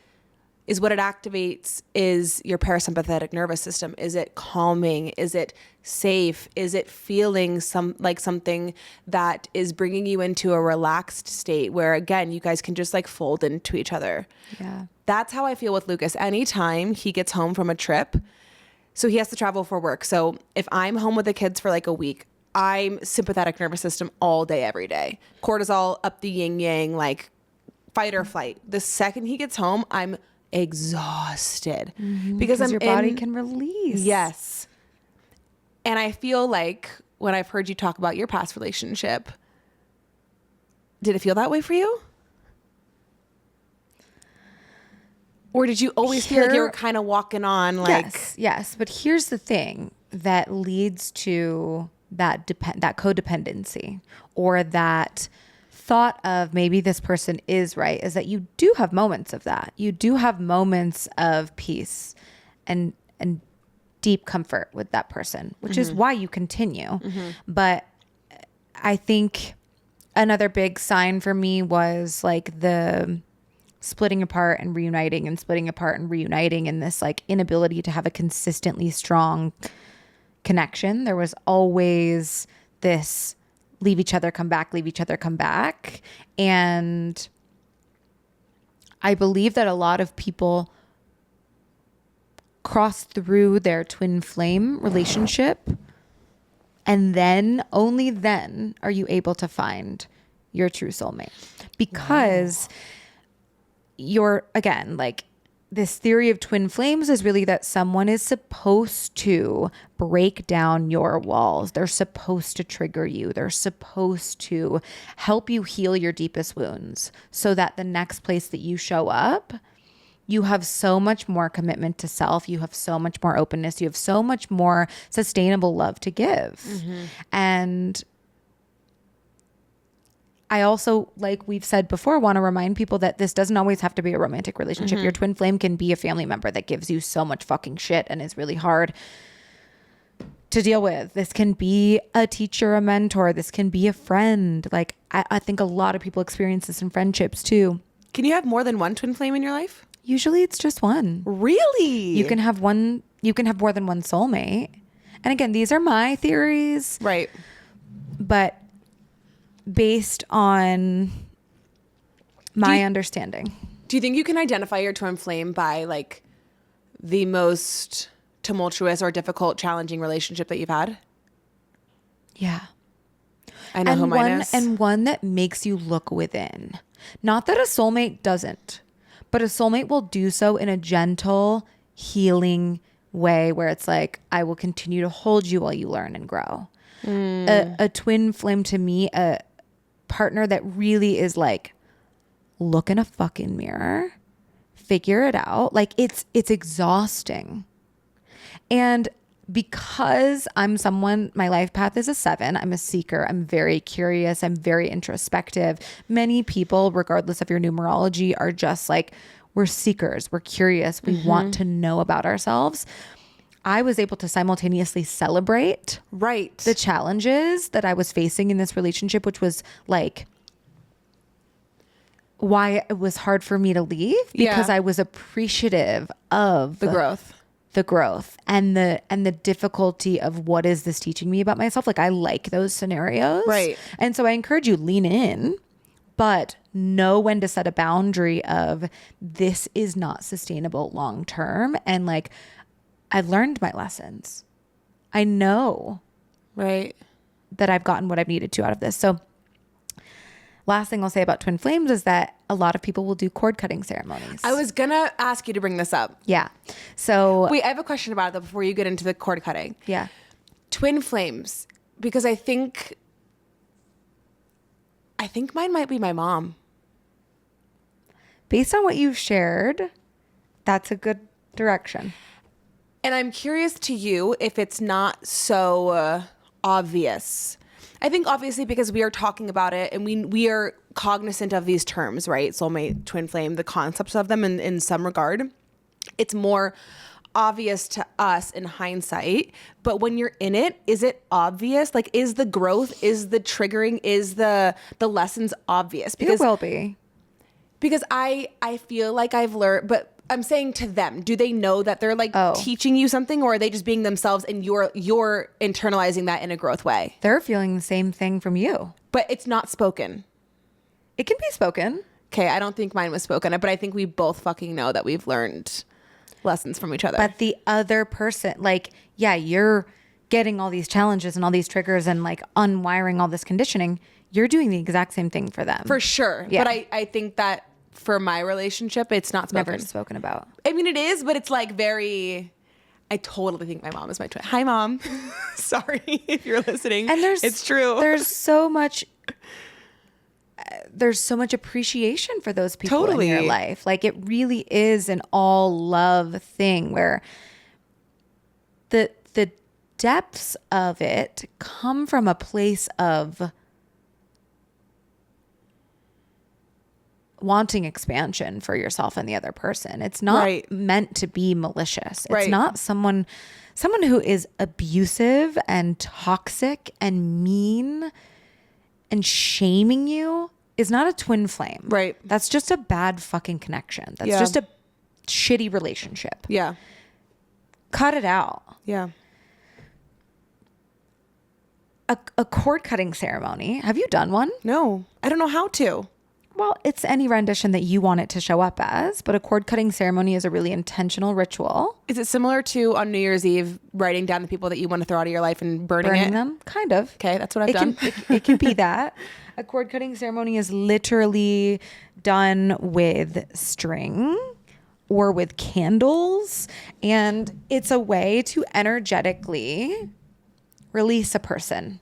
[SPEAKER 2] is what it activates is your parasympathetic nervous system? Is it calming? Is it safe? Is it feeling something that is bringing you into a relaxed state where, again, you guys can just like fold into each other?
[SPEAKER 1] Yeah.
[SPEAKER 2] That's how I feel with Lucas. Anytime he gets home from a trip, so he has to travel for work. So if I'm home with the kids for like a week, I'm sympathetic nervous system all day, every day. Cortisol up the yin yang, like fight or flight. The second he gets home, I'm exhausted because
[SPEAKER 1] your body can release.
[SPEAKER 2] Yes. And I feel like when I've heard you talk about your past relationship, did it feel that way for you? Or did you always feel like you were kind of walking on like...
[SPEAKER 1] Yes. But here's the thing that leads to that codependency, or that thought of maybe this person is right, is that you do have moments of that. You do have moments of peace and deep comfort with that person, which is why you continue. But I think another big sign for me was like the splitting apart and reuniting, and splitting apart and reuniting, and this like inability to have a consistently strong connection. There was always this leave each other, come back, leave each other, come back. And I believe that a lot of people cross through their twin flame relationship, and then only then are you able to find your true soulmate, because you're, again, like, this theory of twin flames is really that someone is supposed to break down your walls. They're supposed to trigger you. They're supposed to help you heal your deepest wounds, so that the next place that you show up, you have so much more commitment to self. You have so much more openness. You have so much more sustainable love to give. And I also, like we've said before, want to remind people that this doesn't always have to be a romantic relationship. Your twin flame can be a family member that gives you so much fucking shit and is really hard to deal with. This can be a teacher, a mentor. This can be a friend. Like, I think a lot of people experience this in friendships too.
[SPEAKER 2] Can you have more than one twin flame in your life?
[SPEAKER 1] Usually it's just one.
[SPEAKER 2] Really?
[SPEAKER 1] You can have more than one soulmate. And again, these are my theories.
[SPEAKER 2] Right.
[SPEAKER 1] But based on my understanding.
[SPEAKER 2] Do you think you can identify your twin flame by like the most tumultuous or difficult, challenging relationship that you've had?
[SPEAKER 1] Yeah.
[SPEAKER 2] I know who mine is.
[SPEAKER 1] And one that makes you look within. Not that a soulmate doesn't, but a soulmate will do so in a gentle, healing way where it's like, I will continue to hold you while you learn and grow. A twin flame, to me, a partner that really is like, look in a fucking mirror, figure it out. Like, it's exhausting. And because I'm someone, my life path is a 7. I'm a seeker. I'm very curious. I'm very introspective. Many people, regardless of your numerology, are just like, we're seekers. We're curious. We want to know about ourselves. I was able to simultaneously celebrate the challenges that I was facing in this relationship, which was like why it was hard for me to leave, because I was appreciative of
[SPEAKER 2] the growth
[SPEAKER 1] and the difficulty of what is this teaching me about myself. Like, I like those scenarios.
[SPEAKER 2] Right.
[SPEAKER 1] And so I encourage you, lean in, but know when to set a boundary of, this is not sustainable long term. And like, I've learned my lessons. I know that I've gotten what I've needed to out of this. So last thing I'll say about twin flames is that a lot of people will do cord cutting ceremonies.
[SPEAKER 2] I was gonna ask you to bring this up.
[SPEAKER 1] Yeah. So
[SPEAKER 2] wait, I have a question about that before you get into the cord cutting.
[SPEAKER 1] Yeah.
[SPEAKER 2] Twin flames, because I think mine might be my mom.
[SPEAKER 1] Based on what you've shared, that's a good direction.
[SPEAKER 2] And I'm curious to you if it's not so obvious. I think obviously because we are talking about it and we are cognizant of these terms, right? Soulmate, twin flame, the concepts of them in some regard. It's more obvious to us in hindsight. But when you're in it, is it obvious? Like, is the growth, is the triggering, is the lessons obvious?
[SPEAKER 1] Because it will be.
[SPEAKER 2] Because I feel like I've learned, but I'm saying to them, do they know that they're like teaching you something, or are they just being themselves and you're internalizing that in a growth way?
[SPEAKER 1] They're feeling the same thing from you.
[SPEAKER 2] But it's not spoken.
[SPEAKER 1] It can be spoken.
[SPEAKER 2] Okay, I don't think mine was spoken, but I think we both fucking know that we've learned lessons from each other.
[SPEAKER 1] But the other person, like, yeah, you're getting all these challenges and all these triggers and like unwiring all this conditioning. You're doing the exact same thing for them.
[SPEAKER 2] For sure. Yeah. But I think that for my relationship, it's not spoken.
[SPEAKER 1] Never spoken about.
[SPEAKER 2] I mean, it is, but it's like very... I totally think my mom is my twin. Hi, Mom. Sorry if you're listening.
[SPEAKER 1] And
[SPEAKER 2] it's true.
[SPEAKER 1] There's so much there's so much appreciation for those people
[SPEAKER 2] Totally.
[SPEAKER 1] in your life. Like it really is an all love thing where the depths of it come from a place of wanting expansion for yourself and the other person. It's not
[SPEAKER 2] Right.
[SPEAKER 1] meant to be malicious. It's
[SPEAKER 2] Right.
[SPEAKER 1] not someone who is abusive and toxic and mean and shaming you is not a twin flame.
[SPEAKER 2] Right.
[SPEAKER 1] That's just a bad fucking connection. That's
[SPEAKER 2] Yeah.
[SPEAKER 1] just a shitty relationship.
[SPEAKER 2] Yeah.
[SPEAKER 1] Cut it out.
[SPEAKER 2] Yeah.
[SPEAKER 1] A cord cutting ceremony. Have you done one?
[SPEAKER 2] No, I don't know how to.
[SPEAKER 1] Well, it's any rendition that you want it to show up as, but a cord cutting ceremony is a really intentional ritual.
[SPEAKER 2] Is it similar to on New Year's Eve, writing down the people that you want to throw out of your life and burning
[SPEAKER 1] Them? Kind of.
[SPEAKER 2] Okay, that's what I've done.
[SPEAKER 1] It can be that. A cord cutting ceremony is literally done with string or with candles. And it's a way to energetically release a person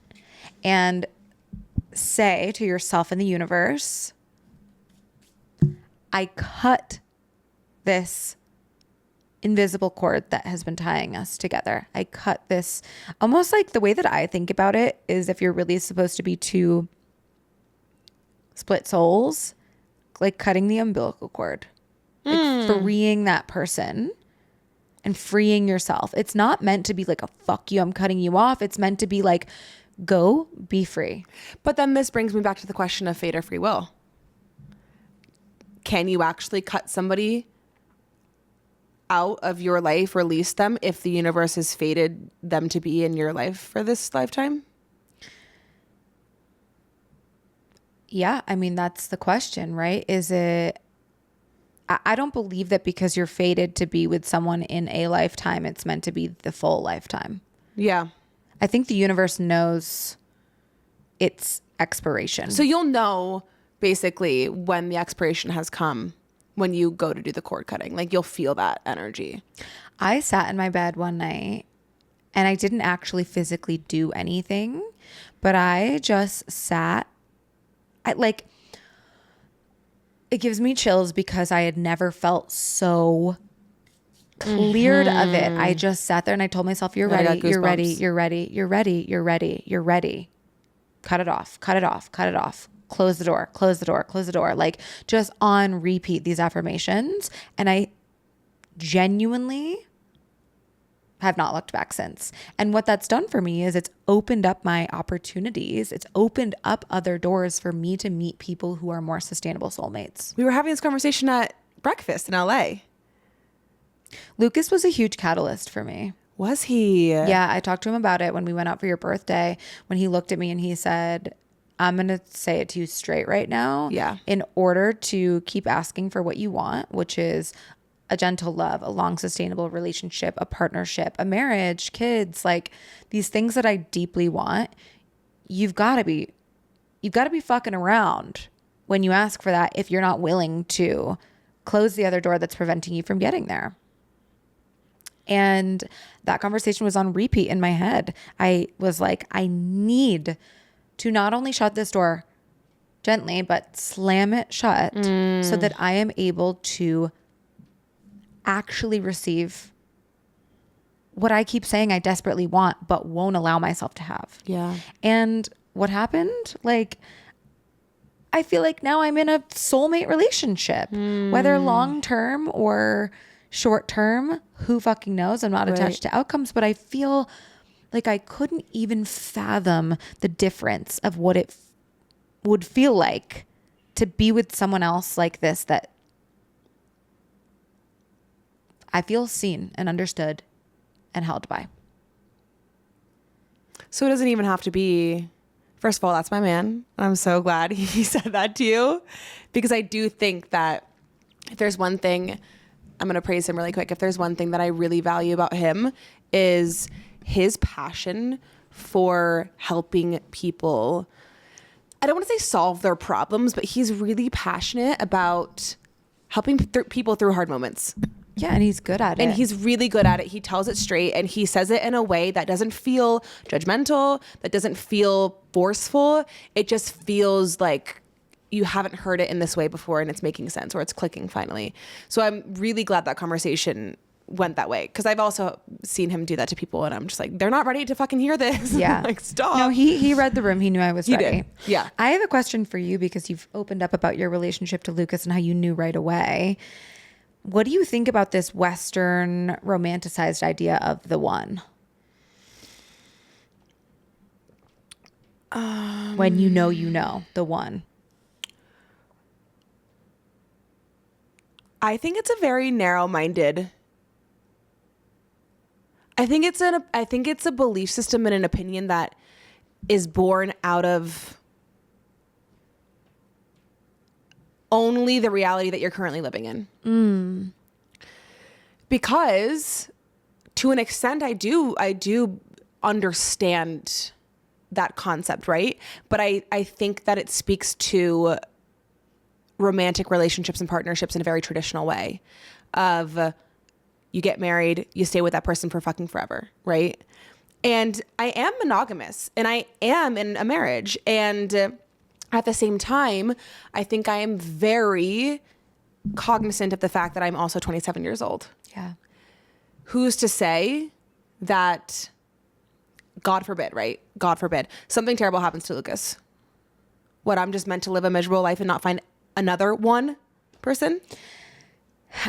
[SPEAKER 1] and say to yourself and the universe, I cut this invisible cord that has been tying us together. I cut this, almost like the way that I think about it is if you're really supposed to be two split souls, like cutting the umbilical cord, like freeing that person and freeing yourself. It's not meant to be like a fuck you, I'm cutting you off. It's meant to be like, go be free.
[SPEAKER 2] But then this brings me back to the question of fate or free will. Can you actually cut somebody out of your life, release them, if the universe has fated them to be in your life for this lifetime?
[SPEAKER 1] Yeah, I mean, that's the question, right? Is it, I don't believe that because you're fated to be with someone in a lifetime, it's meant to be the full lifetime.
[SPEAKER 2] Yeah.
[SPEAKER 1] I think the universe knows its expiration.
[SPEAKER 2] So you'll know basically when the expiration has come when you go to do the cord cutting. Like you'll feel that energy.
[SPEAKER 1] I sat in my bed one night and I didn't actually physically do anything, but I just sat. It gives me chills because I had never felt so cleared of it. I just sat there and I told myself, you're
[SPEAKER 2] I got
[SPEAKER 1] ready, you're ready,
[SPEAKER 2] goosebumps.
[SPEAKER 1] you're ready, you're ready, you're ready, you're ready. Cut it off, cut it off, cut it off. Close the door, close the door, close the door. Like just on repeat these affirmations. And I genuinely have not looked back since. And what that's done for me is it's opened up my opportunities. It's opened up other doors for me to meet people who are more sustainable soulmates.
[SPEAKER 2] We were having this conversation at breakfast in LA.
[SPEAKER 1] Lucas was a huge catalyst for me.
[SPEAKER 2] Was he?
[SPEAKER 1] Yeah, I talked to him about it when we went out for your birthday, when he looked at me and he said, I'm going to say it to you straight right now.
[SPEAKER 2] Yeah.
[SPEAKER 1] In order to keep asking for what you want, which is a gentle love, a long sustainable relationship, a partnership, a marriage, kids, like these things that I deeply want, you've got to be fucking around when you ask for that if you're not willing to close the other door that's preventing you from getting there. And that conversation was on repeat in my head. I was like, I need to not only shut this door gently, but slam it shut so that I am able to actually receive what I keep saying I desperately want, but won't allow myself to have.
[SPEAKER 2] Yeah.
[SPEAKER 1] And what happened? Like, I feel like now I'm in a soulmate relationship, whether long-term or short-term, who fucking knows? I'm not attached to outcomes, but I feel like I couldn't even fathom the difference of what it would feel like to be with someone else like this, that I feel seen and understood and held by.
[SPEAKER 2] So it doesn't even have to be, first of all, that's my man. I'm so glad he said that to you, because I do think that if there's one thing, I'm going to praise him really quick. If there's one thing that I really value about him is his passion for helping people. I don't want to say solve their problems, but he's really passionate about helping people through hard moments.
[SPEAKER 1] Yeah, and he's good at it.
[SPEAKER 2] And he's really good at it. He tells it straight and he says it in a way that doesn't feel judgmental, that doesn't feel forceful. It just feels like you haven't heard it in this way before and it's making sense, or it's clicking finally. So I'm really glad that conversation went that way, because I've also seen him do that to people and I'm just like, they're not ready to fucking hear this.
[SPEAKER 1] Yeah.
[SPEAKER 2] Like, stop.
[SPEAKER 1] No, he read the room. He knew I was ready.
[SPEAKER 2] Did. Yeah.
[SPEAKER 1] I have a question for you, because you've opened up about your relationship to Lucas and how you knew right away. What do you think about this Western romanticized idea of the one? When you know the one.
[SPEAKER 2] I think it's a very narrow-minded. I think it's a belief system and an opinion that is born out of only the reality that you're currently living in. Because to an extent, I do understand that concept, right? But I think that it speaks to romantic relationships and partnerships in a very traditional way of you get married, you stay with that person for fucking forever, right? And I am monogamous and I am in a marriage. And at the same time, I think I am very cognizant of the fact that I'm also 27 years old.
[SPEAKER 1] Yeah.
[SPEAKER 2] Who's to say that, God forbid, right? God forbid, something terrible happens to Lucas. What, I'm just meant to live a miserable life and not find another one person?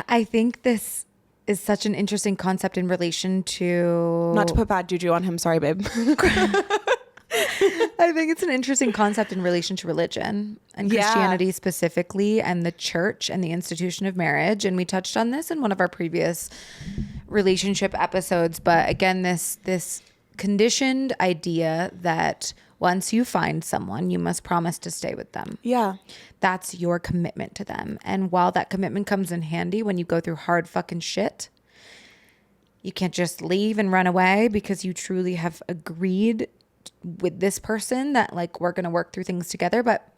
[SPEAKER 1] I think this is such an interesting concept in relation to...
[SPEAKER 2] Not to put bad juju on him. Sorry, babe.
[SPEAKER 1] I think it's an interesting concept in relation to religion and Christianity specifically, and the church and the institution of marriage. And we touched on this in one of our previous relationship episodes. But again, this conditioned idea that once you find someone, you must promise to stay with them.
[SPEAKER 2] Yeah.
[SPEAKER 1] That's your commitment to them. And while that commitment comes in handy when you go through hard fucking shit, you can't just leave and run away because you truly have agreed with this person that like we're going to work through things together. But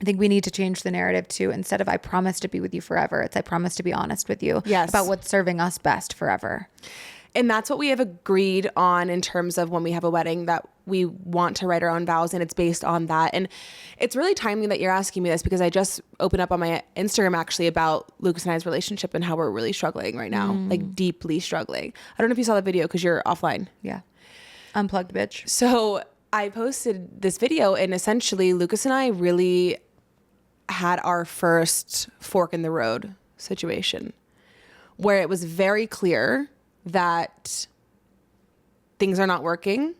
[SPEAKER 1] I think we need to change the narrative too. Instead of I promise to be with you forever, it's I promise to be honest with you about what's serving us best forever.
[SPEAKER 2] And that's what we have agreed on in terms of when we have a wedding, that we want to write our own vows, and it's based on that. And it's really timely that you're asking me this, because I just opened up on my Instagram actually about Lucas and I's relationship and how we're really struggling right now, like deeply struggling. I don't know if you saw the video because you're offline.
[SPEAKER 1] Yeah. Unplugged, bitch.
[SPEAKER 2] So I posted this video, and essentially Lucas and I really had our first fork in the road situation where it was very clear that things are not working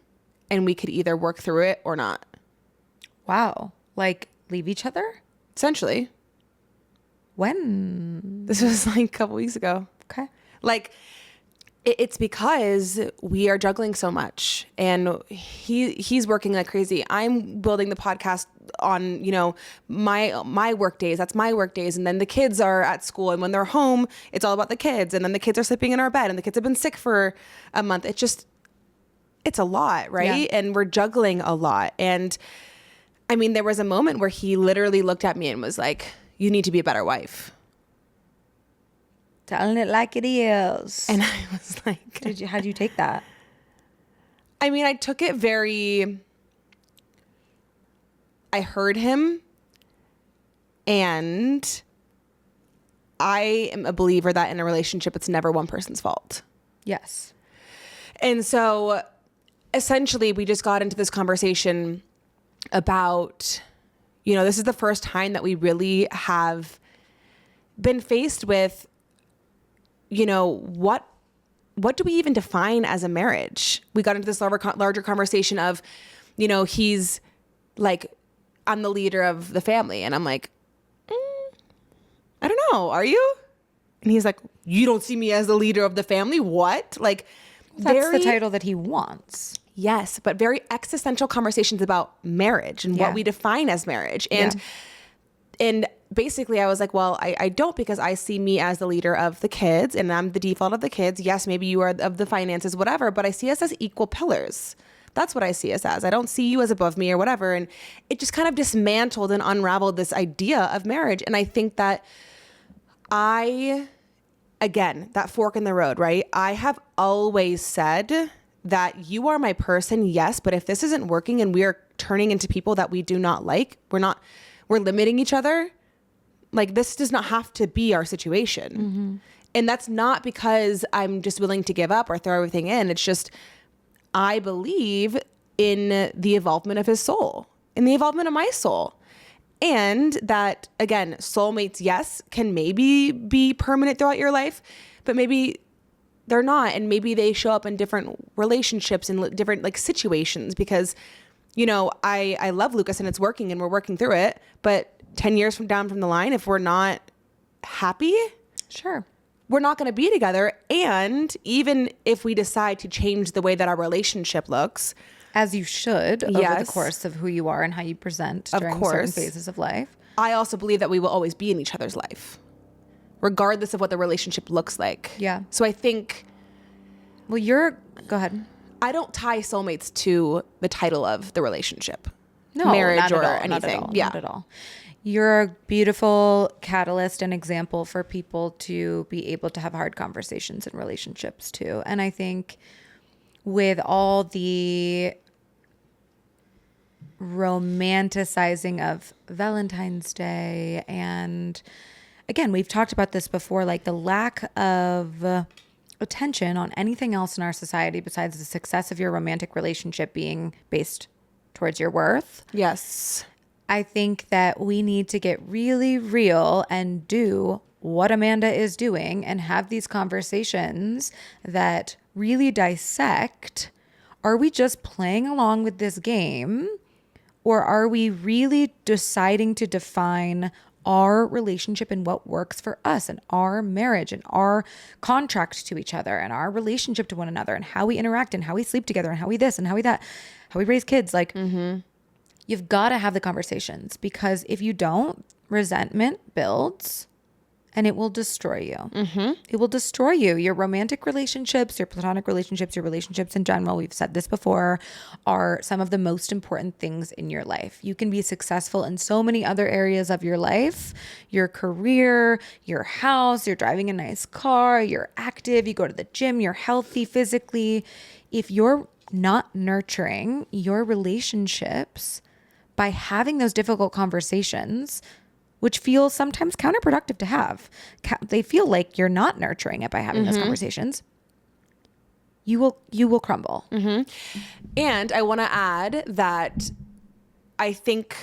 [SPEAKER 2] and we could either work through it or not.
[SPEAKER 1] Wow. Like leave each other?
[SPEAKER 2] Essentially.
[SPEAKER 1] When?
[SPEAKER 2] This was like a couple weeks ago.
[SPEAKER 1] Okay.
[SPEAKER 2] Like it's because we are juggling so much, and he's working like crazy. I'm building the podcast on, you know, my work days. That's my work days. And then the kids are at school, and when they're home, it's all about the kids. And then the kids are sleeping in our bed, and the kids have been sick for a month. It's a lot, right? Yeah. And we're juggling a lot. And I mean, there was a moment where he literally looked at me and was like, "You need to be a better wife."
[SPEAKER 1] Telling it like it is.
[SPEAKER 2] And I was like,
[SPEAKER 1] how'd you take that?
[SPEAKER 2] I mean, I took it I heard him, and I am a believer that in a relationship, it's never one person's fault.
[SPEAKER 1] Yes.
[SPEAKER 2] And so essentially we just got into this conversation about, you know, this is the first time that we really have been faced with, you know, what do we even define as a marriage? We got into this larger conversation of, you know, he's like, I'm the leader of the family. And I'm like, I don't know. Are you? And he's like, you don't see me as the leader of the family? What? Like,
[SPEAKER 1] that's the title that he wants.
[SPEAKER 2] Yes. But very existential conversations about marriage and what we define as marriage. And basically I was like, well, I don't, because I see me as the leader of the kids and I'm the default of the kids. Yes, maybe you are of the finances, whatever, but I see us as equal pillars. That's what I see us as. I don't see you as above me or whatever. And it just kind of dismantled and unraveled this idea of marriage. And I think that again, that fork in the road, right? I have always said that you are my person, yes, but if this isn't working and we are turning into people that we do not like, we're not we're limiting each other. Like, this does not have to be our situation. And that's not because I'm just willing to give up or throw everything in. It's just, I believe in the evolvement of his soul, in the evolvement of my soul. And that, again, soulmates, yes, can maybe be permanent throughout your life, but maybe they're not. And maybe they show up in different relationships and different like situations, because, you know, I love Lucas and it's working and we're working through it. But 10 years from down from the line, if we're not happy,
[SPEAKER 1] Sure.
[SPEAKER 2] we're not going to be together. And even if we decide to change the way that our relationship looks,
[SPEAKER 1] As you should over the
[SPEAKER 2] Yes.
[SPEAKER 1] course of who you are and how you present
[SPEAKER 2] Of
[SPEAKER 1] during certain
[SPEAKER 2] course.
[SPEAKER 1] phases of life.
[SPEAKER 2] I also believe that we will always be in each other's life, regardless of what the relationship looks like.
[SPEAKER 1] Yeah.
[SPEAKER 2] So I think
[SPEAKER 1] Well, go ahead.
[SPEAKER 2] I don't tie soulmates to the title of the relationship.
[SPEAKER 1] No,
[SPEAKER 2] marriage
[SPEAKER 1] not at
[SPEAKER 2] or
[SPEAKER 1] all,
[SPEAKER 2] anything.
[SPEAKER 1] Not at all,
[SPEAKER 2] Yeah.
[SPEAKER 1] not at all. You're a beautiful catalyst and example for people to be able to have hard conversations in relationships too. And I think with all the romanticizing of Valentine's Day, and again, we've talked about this before, like the lack of attention on anything else in our society besides the success of your romantic relationship being based towards your worth.
[SPEAKER 2] Yes.
[SPEAKER 1] I think that we need to get really real and do what Amanda is doing and have these conversations that really dissect, are we just playing along with this game, or are we really deciding to define our relationship and what works for us and our marriage and our contract to each other and our relationship to one another and how we interact and how we sleep together and how we this and how we that, how we raise kids. Like, you've got to have the conversations, because if you don't, resentment builds and it will destroy you. It will destroy you. Your romantic relationships, your platonic relationships, your relationships in general, we've said this before, are some of the most important things in your life. You can be successful in so many other areas of your life, your career, your house, you're driving a nice car, you're active, you go to the gym, you're healthy physically. If you're not nurturing your relationships by having those difficult conversations, which feel sometimes counterproductive to have, they feel like you're not nurturing it by having those conversations, you will crumble.
[SPEAKER 2] And I want to add that I think,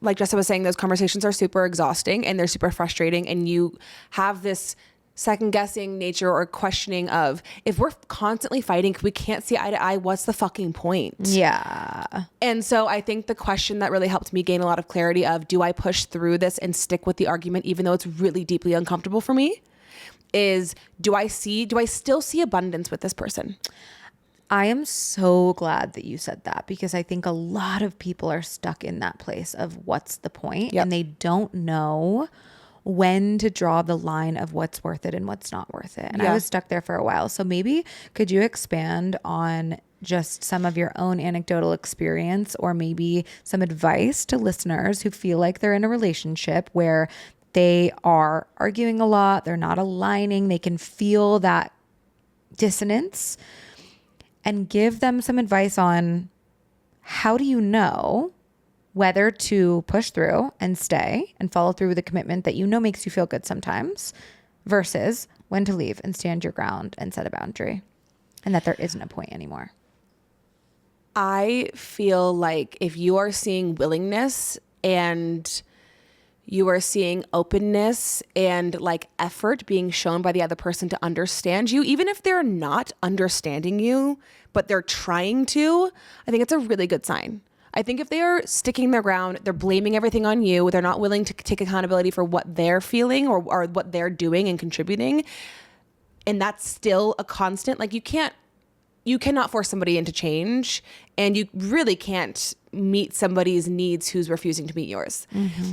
[SPEAKER 2] like Jessa was saying, those conversations are super exhausting and they're super frustrating, and you have this second guessing nature or questioning of, if we're constantly fighting, we can't see eye to eye, what's the fucking point?
[SPEAKER 1] Yeah.
[SPEAKER 2] And so I think the question that really helped me gain a lot of clarity of, do I push through this and stick with the argument even though it's really deeply uncomfortable for me, is, do I still see abundance with this person?
[SPEAKER 1] I am so glad that you said that, because I think a lot of people are stuck in that place of what's the point,
[SPEAKER 2] Yep.
[SPEAKER 1] and they don't know when to draw the line of what's worth it and what's not worth it. And I
[SPEAKER 2] Yeah.
[SPEAKER 1] was stuck there for a while. So maybe could you expand on just some of your own anecdotal experience, or maybe some advice to listeners who feel like they're in a relationship where they are arguing a lot, they're not aligning, they can feel that dissonance, and give them some advice on how do you know whether to push through and stay and follow through with a commitment that you know makes you feel good sometimes, versus when to leave and stand your ground and set a boundary, and that there isn't a point anymore.
[SPEAKER 2] I feel like if you are seeing willingness and you are seeing openness and like effort being shown by the other person to understand you, even if they're not understanding you, but they're trying to, I think it's a really good sign. I think if they are sticking their ground, they're blaming everything on you, they're not willing to take accountability for what they're feeling or what they're doing and contributing, and that's still a constant. Like, you cannot force somebody into change, and you really can't meet somebody's needs who's refusing to meet yours.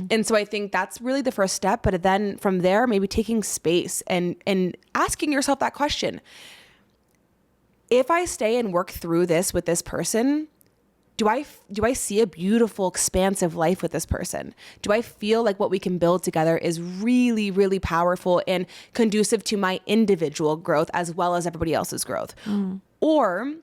[SPEAKER 2] And so I think that's really the first step. But then from there, maybe taking space and asking yourself that question. If I stay and work through this with this person, do I see a beautiful, expansive life with this person? Do I feel like what we can build together is really, really powerful and conducive to my individual growth as well as everybody else's growth? Or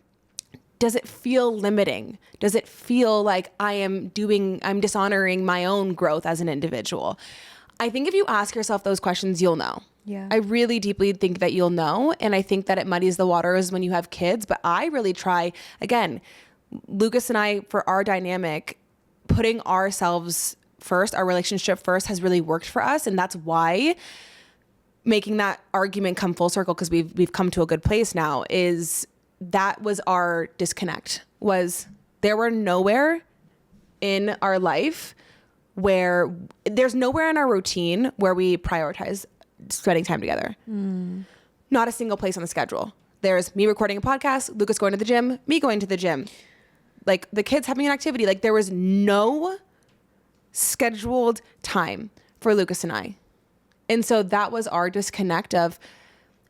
[SPEAKER 2] does it feel limiting? Does it feel like I'm dishonoring my own growth as an individual? I think if you ask yourself those questions, you'll know.
[SPEAKER 1] Yeah.
[SPEAKER 2] I really deeply think that you'll know. And I think that it muddies the waters when you have kids. But I really try, again, Lucas and I, for our dynamic, putting ourselves first, our relationship first, has really worked for us. And that's why making that argument come full circle, because we've come to a good place now, is that was our disconnect. Was there were nowhere in our life where there's nowhere in our routine where we prioritize spending time together. Not a single place on the schedule. There's me recording a podcast, Lucas going to the gym, me going to the gym, like the kids having an activity. Like there was no scheduled time for Lucas and I. And so that was our disconnect of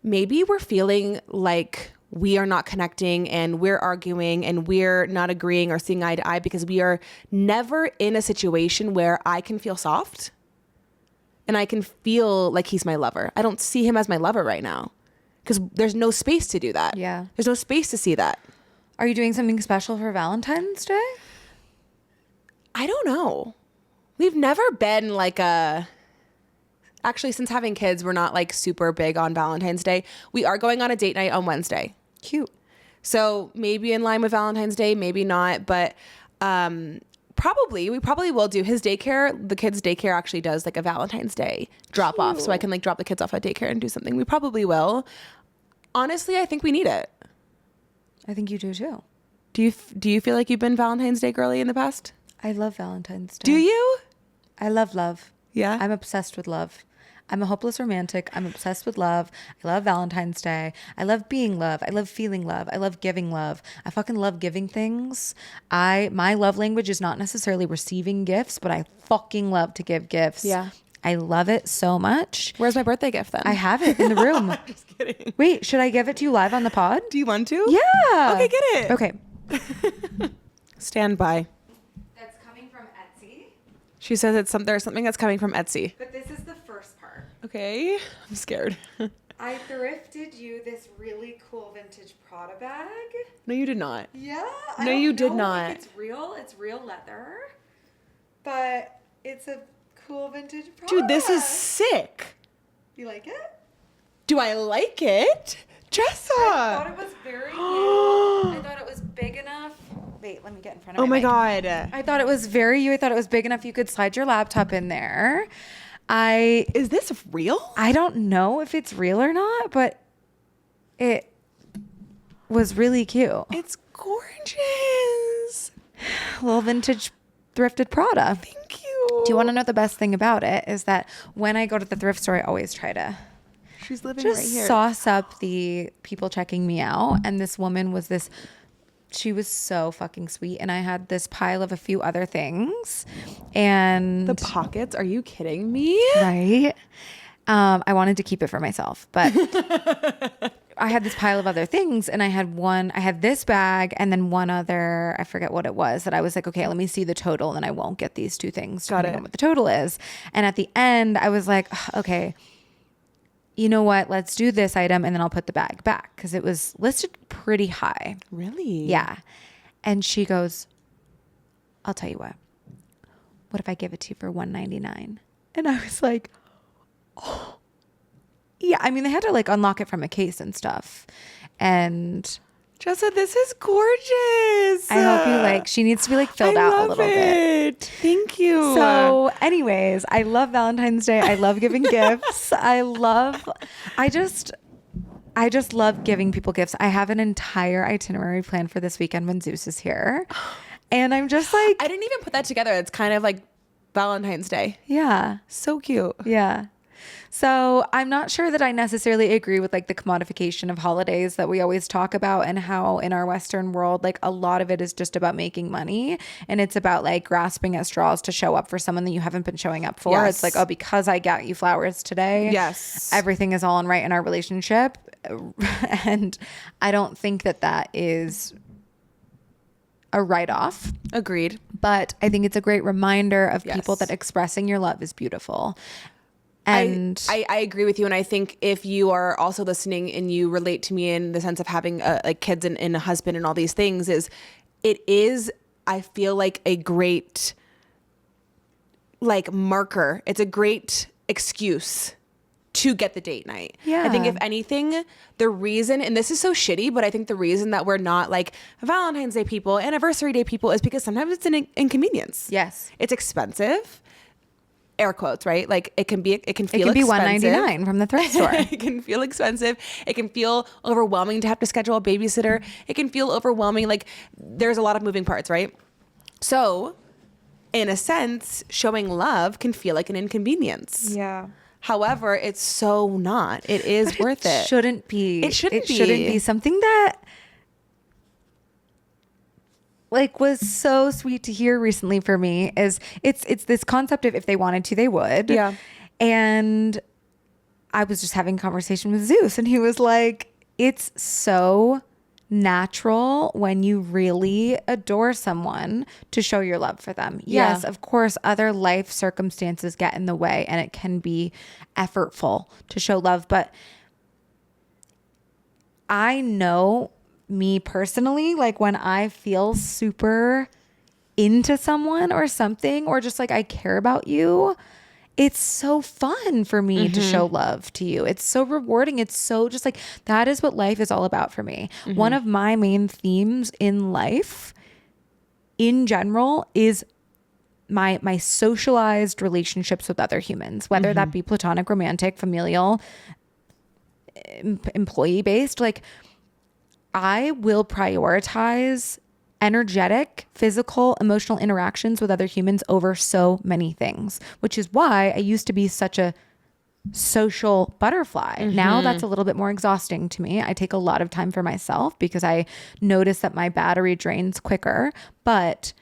[SPEAKER 2] maybe we're feeling like we are not connecting and we're arguing and we're not agreeing or seeing eye to eye because we are never in a situation where I can feel soft and I can feel like he's my lover. I don't see him as my lover right now because there's no space to do that.
[SPEAKER 1] Yeah.
[SPEAKER 2] There's no space to see that.
[SPEAKER 1] Are you doing something special for Valentine's Day?
[SPEAKER 2] I don't know. We've never been like actually, since having kids, we're not like super big on Valentine's Day. We are going on a date night on Wednesday.
[SPEAKER 1] Cute.
[SPEAKER 2] So maybe in line with Valentine's Day, maybe not. But we probably will do his daycare. The kids' daycare actually does like a Valentine's Day drop off. So I can like drop the kids off at daycare and do something. We probably will. Honestly, I think we need it.
[SPEAKER 1] I think you do too.
[SPEAKER 2] Do you feel like you've been Valentine's Day girly in the past?
[SPEAKER 1] I love Valentine's Day.
[SPEAKER 2] Do you?
[SPEAKER 1] I love love.
[SPEAKER 2] Yeah.
[SPEAKER 1] I'm obsessed with love. I'm a hopeless romantic. I'm obsessed with love. I love Valentine's Day. I love being love. I love feeling love. I love giving love. I fucking love giving things. My love language is not necessarily receiving gifts, but I fucking love to give gifts.
[SPEAKER 2] Yeah.
[SPEAKER 1] I love it so much.
[SPEAKER 2] Where's my birthday gift then?
[SPEAKER 1] I have it in the room.
[SPEAKER 2] Just kidding.
[SPEAKER 1] Wait, should I give it to you live on the pod?
[SPEAKER 2] Do you want to?
[SPEAKER 1] Yeah.
[SPEAKER 2] Okay, get it.
[SPEAKER 1] Okay.
[SPEAKER 2] Stand by.
[SPEAKER 1] That's coming from Etsy.
[SPEAKER 2] She says there's something that's coming from Etsy.
[SPEAKER 1] But this is the first part.
[SPEAKER 2] Okay. I'm scared.
[SPEAKER 1] I thrifted you this really cool vintage Prada bag.
[SPEAKER 2] No, you did not.
[SPEAKER 1] Yeah.
[SPEAKER 2] No, you did not.
[SPEAKER 1] It's real. It's real leather. But it's a cool vintage Prada.
[SPEAKER 2] Dude, this is sick.
[SPEAKER 1] You like it?
[SPEAKER 2] Do I like it? Jessa.
[SPEAKER 1] I thought it was very you. I thought it was big enough. Wait, let me get in front of
[SPEAKER 2] Oh my
[SPEAKER 1] mic.
[SPEAKER 2] God.
[SPEAKER 1] I thought it was very you. I thought it was big enough you could slide your laptop in there.
[SPEAKER 2] Is this real?
[SPEAKER 1] I don't know if it's real or not, but it was really cute.
[SPEAKER 2] It's gorgeous.
[SPEAKER 1] Little vintage thrifted Prada.
[SPEAKER 2] Thank you.
[SPEAKER 1] Do you want to know the best thing about it is that when I go to the thrift store, I always try to
[SPEAKER 2] She's living
[SPEAKER 1] just
[SPEAKER 2] right here.
[SPEAKER 1] sauce up the people checking me out. And this woman was she was so fucking sweet. And I had this pile of a few other things. And
[SPEAKER 2] The pockets? Are you kidding me?
[SPEAKER 1] right. I wanted to keep it for myself, but I had this pile of other things and I had this bag and then one other, I forget what it was, that I was like, okay, let me see the total and then I won't get these two things depending on what the total is. And at the end I was like, okay, you know what? Let's do this item and then I'll put the bag back because it was listed pretty high.
[SPEAKER 2] Really?
[SPEAKER 1] Yeah. And she goes, I'll tell you what if I give it to you for $199? And I was like, oh, yeah. I mean, they had to like unlock it from a case and stuff. And
[SPEAKER 2] Jessa, this is gorgeous.
[SPEAKER 1] I hope you she needs to be like filled out a little bit.
[SPEAKER 2] Thank you.
[SPEAKER 1] So anyways, I love Valentine's Day. I love giving gifts. I just love giving people gifts. I have an entire itinerary planned for this weekend when Zeus is here. And I'm just like,
[SPEAKER 2] I didn't even put that together. It's kind of like Valentine's Day.
[SPEAKER 1] yeah.
[SPEAKER 2] So cute.
[SPEAKER 1] Yeah. So I'm not sure that I necessarily agree with like the commodification of holidays that we always talk about and how in our Western world, like a lot of it is just about making money and it's about like grasping at straws to show up for someone that you haven't been showing up for.
[SPEAKER 2] Yes.
[SPEAKER 1] It's like, oh, because I got you flowers today.
[SPEAKER 2] Yes.
[SPEAKER 1] Everything is all right in our relationship. And I don't think that is a write-off.
[SPEAKER 2] Agreed.
[SPEAKER 1] But I think it's a great reminder of people
[SPEAKER 2] Yes.
[SPEAKER 1] that expressing your love is beautiful. And
[SPEAKER 2] I agree with you. And I think if you are also listening and you relate to me in the sense of having like kids and a husband and all these things, I feel like a great like marker. It's a great excuse to get the date night.
[SPEAKER 1] Yeah.
[SPEAKER 2] I think if anything, the reason, and this is so shitty, but I think the reason that we're not like Valentine's Day people, anniversary day people, is because sometimes it's an inconvenience.
[SPEAKER 1] yes,
[SPEAKER 2] It's expensive. Air quotes, right? Like it can feel
[SPEAKER 1] it can be
[SPEAKER 2] expensive.
[SPEAKER 1] $199 from the thrift store.
[SPEAKER 2] It can feel expensive. It can feel overwhelming to have to schedule a babysitter. It can feel overwhelming. Like there's a lot of moving parts, right? So in a sense, showing love can feel like an inconvenience.
[SPEAKER 1] Yeah.
[SPEAKER 2] However, it's so not. It is worth it.
[SPEAKER 1] Shouldn't be.
[SPEAKER 2] It shouldn't be.
[SPEAKER 1] Shouldn't be something that like was so sweet to hear recently for me is it's this concept of if they wanted to, they would.
[SPEAKER 2] Yeah.
[SPEAKER 1] And I was just having a conversation with Zeus and he was like, it's so natural when you really adore someone to show your love for them.
[SPEAKER 2] Yeah.
[SPEAKER 1] Yes, of course, other life circumstances get in the way and it can be effortful to show love. But I know me personally, like when I feel super into someone or something, or just like I care about you, it's so fun for me to show love to you. It's so rewarding. It's so just like, that is what life is all about for me. One of my main themes in life in general is my socialized relationships with other humans, whether that be platonic, romantic, familial, employee based. Like I will prioritize energetic, physical, emotional interactions with other humans over so many things, which is why I used to be such a social butterfly. Now that's a little bit more exhausting to me. I take a lot of time for myself because I notice that my battery drains quicker. But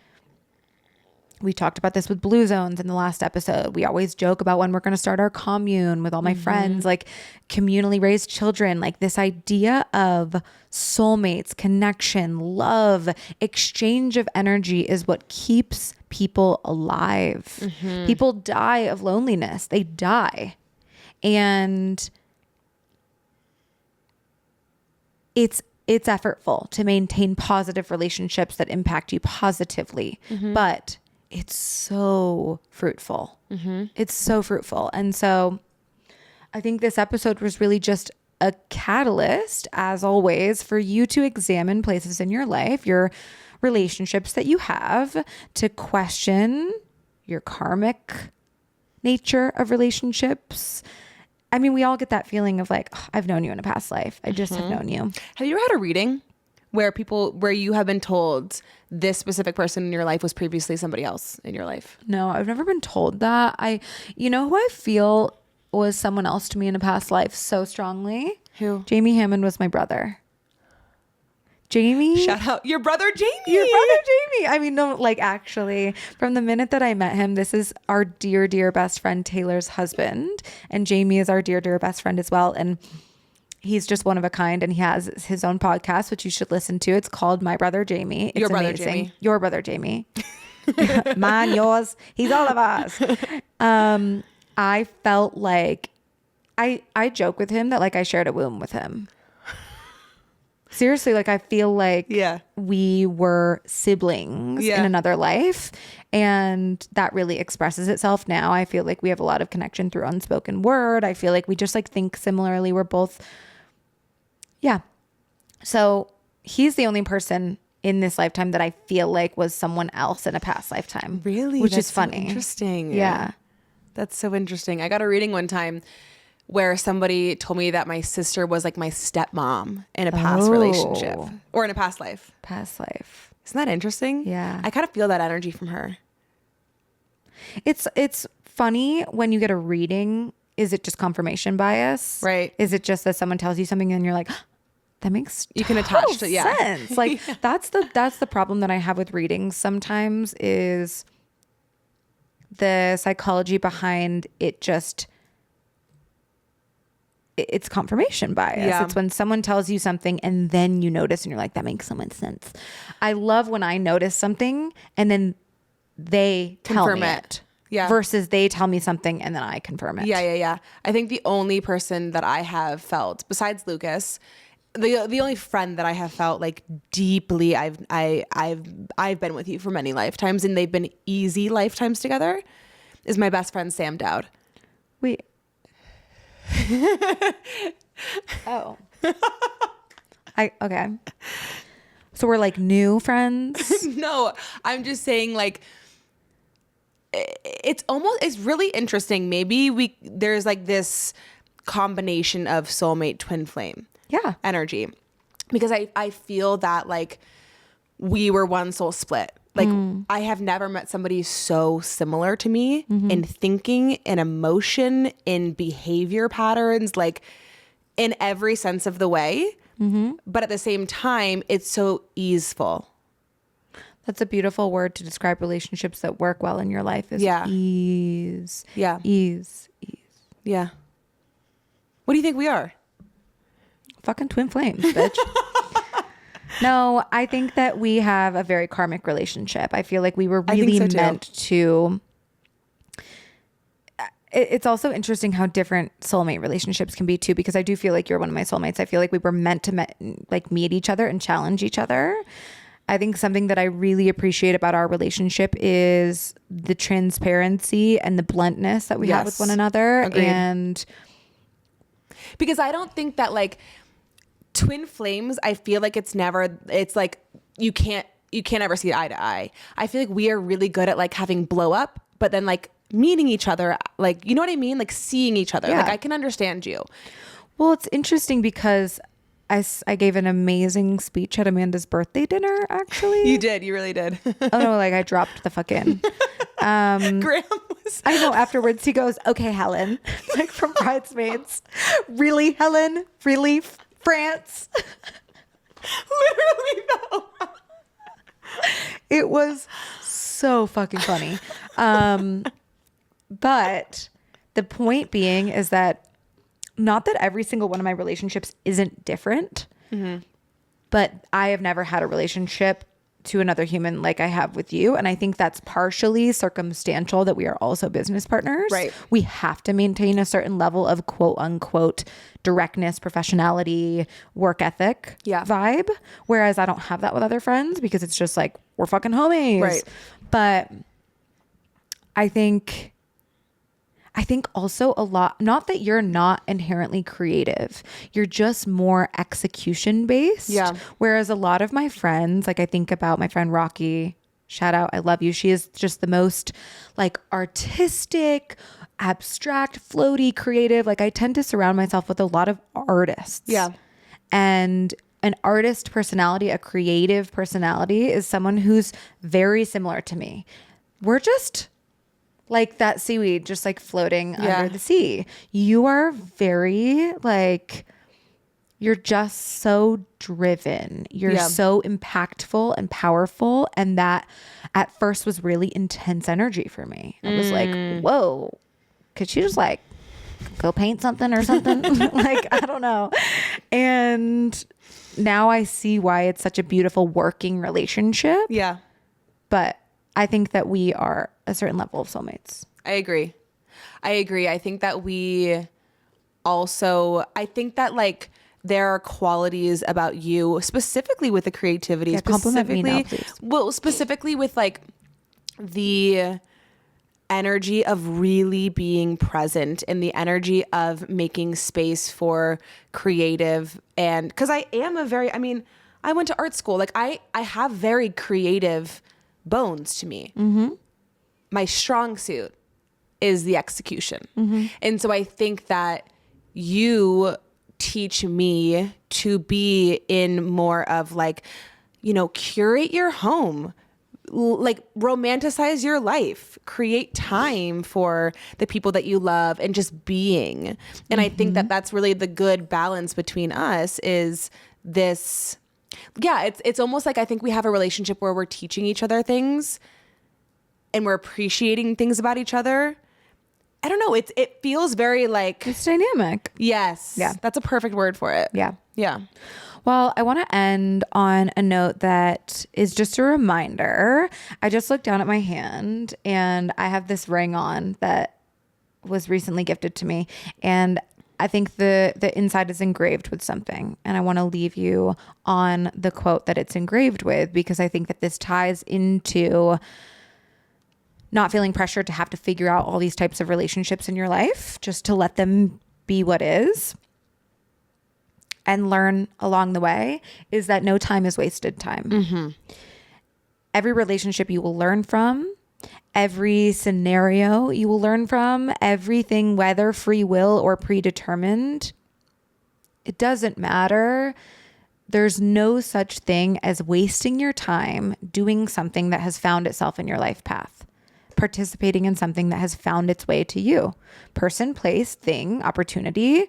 [SPEAKER 1] we talked about this with Blue Zones in the last episode. We always joke about when we're going to start our commune with all my friends, like communally raised children, like this idea of soulmates, connection, love, exchange of energy is what keeps people alive. People die of loneliness. They die. And it's effortful to maintain positive relationships that impact you positively. But it's so fruitful. It's so fruitful. And so I think this episode was really just a catalyst, as always, for you to examine places in your life, your relationships that you have, to question your karmic nature of relationships. I mean, we all get that feeling of like, oh, I've known you in a past life. I just have known you.
[SPEAKER 2] Have you ever had a reading where you have been told this specific person in your life was previously somebody else in your life?
[SPEAKER 1] No, I've never been told that. You know who I feel was someone else to me in a past life so strongly?
[SPEAKER 2] Who?
[SPEAKER 1] Jamie Hammond was my brother. Jamie.
[SPEAKER 2] Shout out your brother Jamie.
[SPEAKER 1] Your brother Jamie. I mean, no, like actually, from the minute that I met him, this is our dear, dear best friend Taylor's husband. And Jamie is our dear, dear best friend as well. And he's just one of a kind, and he has his own podcast, which you should listen to. It's called My Brother Jamie. It's
[SPEAKER 2] Your Brother
[SPEAKER 1] amazing.
[SPEAKER 2] Jamie.
[SPEAKER 1] Your Brother Jamie. Mine, yours. He's all of us. I felt like I joke with him that like I shared a womb with him. Seriously, like I feel like we were siblings in another life, and that really expresses itself now. I feel like we have a lot of connection through unspoken word. I feel like we just like think similarly. We're both, So he's the only person in this lifetime that I feel like was someone else in a past lifetime.
[SPEAKER 2] Really?
[SPEAKER 1] Which
[SPEAKER 2] That's
[SPEAKER 1] is funny.
[SPEAKER 2] So interesting.
[SPEAKER 1] Yeah.
[SPEAKER 2] That's so interesting. I got a reading one time where somebody told me that my sister was like my stepmom in a past relationship or in a past life.
[SPEAKER 1] Past life.
[SPEAKER 2] Isn't that interesting?
[SPEAKER 1] Yeah.
[SPEAKER 2] I kind of feel that energy from her.
[SPEAKER 1] It's funny when you get a reading. Is it just confirmation bias?
[SPEAKER 2] Right.
[SPEAKER 1] Is it just that someone tells you something and you're like, that makes
[SPEAKER 2] you can attach to
[SPEAKER 1] sense. Like that's the problem that I have with readings sometimes is the psychology behind it. Just it's confirmation bias.
[SPEAKER 2] Yeah.
[SPEAKER 1] It's when someone tells you something and then you notice and you're like, that makes so much sense. I love when I notice something and then they tell
[SPEAKER 2] Confirm
[SPEAKER 1] me
[SPEAKER 2] it.
[SPEAKER 1] it.
[SPEAKER 2] Yeah.
[SPEAKER 1] versus they tell me something and then I confirm it.
[SPEAKER 2] Yeah. I think the only person that I have felt besides Lucas, the only friend that I have felt like deeply I've been with you for many lifetimes and they've been easy lifetimes together is my best friend Sam Dowd.
[SPEAKER 1] Wait. Oh. Okay. So we're like new friends?
[SPEAKER 2] No, I'm just saying like it's really interesting. Maybe there's like this combination of soulmate twin flame energy, because I feel that like we were one soul split. Like I have never met somebody so similar to me in thinking, in emotion, in behavior patterns, like in every sense of the way. But at the same time, it's so easeful.
[SPEAKER 1] That's a beautiful word to describe relationships that work well in your life is ease.
[SPEAKER 2] Yeah.
[SPEAKER 1] Ease.
[SPEAKER 2] Yeah. What do you think we are?
[SPEAKER 1] Fucking twin flames, bitch. No, I think that we have a very karmic relationship. I feel like we were really meant to. It's also interesting how different soulmate relationships can be too, because I do feel like you're one of my soulmates. I feel like we were meant to meet each other and challenge each other. I think something that I really appreciate about our relationship is the transparency and the bluntness that we have with one another.
[SPEAKER 2] Agreed.
[SPEAKER 1] And
[SPEAKER 2] because I don't think that like twin flames, I feel like it's like you can't ever see eye to eye. I feel like we are really good at like having blow up, but then like meeting each other, like, you know what I mean? Like seeing each other. Like I can understand you.
[SPEAKER 1] Well, it's interesting because I gave an amazing speech at Amanda's birthday dinner, actually.
[SPEAKER 2] You did. You really did.
[SPEAKER 1] Oh no, like I dropped the fuck in.
[SPEAKER 2] Graham was...
[SPEAKER 1] I know, afterwards he goes, okay, Helen, like from Bridesmaids. Really, Helen? Really, France?
[SPEAKER 2] Literally, no.
[SPEAKER 1] It was so fucking funny. But the point being is that not that every single one of my relationships isn't different, but I have never had a relationship to another human like I have with you. And I think that's partially circumstantial that we are also business partners.
[SPEAKER 2] Right.
[SPEAKER 1] We have to maintain a certain level of quote unquote directness, professionality, work ethic vibe. Whereas I don't have that with other friends because it's just like, we're fucking homies.
[SPEAKER 2] Right.
[SPEAKER 1] But I think also a lot, not that you're not inherently creative, you're just more execution based.
[SPEAKER 2] Yeah.
[SPEAKER 1] Whereas a lot of my friends, like I think about my friend Rocky, shout out, I love you. She is just the most like artistic, abstract, floaty, creative. Like I tend to surround myself with a lot of artists.
[SPEAKER 2] Yeah.
[SPEAKER 1] And an artist personality, a creative personality is someone who's very similar to me. We're just like that seaweed just like floating under the sea. You are very like, you're just so driven. You're so impactful and powerful. And that at first was really intense energy for me. I was like, whoa, could she just like go paint something or something? Like, I don't know. And now I see why it's such a beautiful working relationship.
[SPEAKER 2] Yeah.
[SPEAKER 1] But I think that we are a certain level of soulmates.
[SPEAKER 2] I agree. I think that I think that like there are qualities about you specifically with the creativity.
[SPEAKER 1] Yeah, compliment me now, please.
[SPEAKER 2] Well, specifically with like the energy of really being present and the energy of making space for creative. And because I went to art school. Like I have very creative bones to me. My strong suit is the execution. And so I think that you teach me to be in more of like, curate your home, like romanticize your life, create time for the people that you love and just being. And I think that that's really the good balance between us is this. Yeah, it's almost like I think we have a relationship where we're teaching each other things and we're appreciating things about each other. I don't know. It feels very like,
[SPEAKER 1] It's dynamic.
[SPEAKER 2] yes.
[SPEAKER 1] Yeah.
[SPEAKER 2] That's a perfect word for it.
[SPEAKER 1] Yeah.
[SPEAKER 2] Yeah.
[SPEAKER 1] Well, I want to end on a note that is just a reminder. I just looked down at my hand and I have this ring on that was recently gifted to me. And I think the inside is engraved with something. And I want to leave you on the quote that it's engraved with, because I think that this ties into not feeling pressured to have to figure out all these types of relationships in your life, just to let them be what is. And learn along the way is that no time is wasted time. Mm-hmm. Every relationship you will learn from, every scenario you will learn from, everything, whether free will or predetermined, it doesn't matter. There's no such thing as wasting your time doing something that has found itself in your life path, participating in something that has found its way to you. Person, place, thing, opportunity.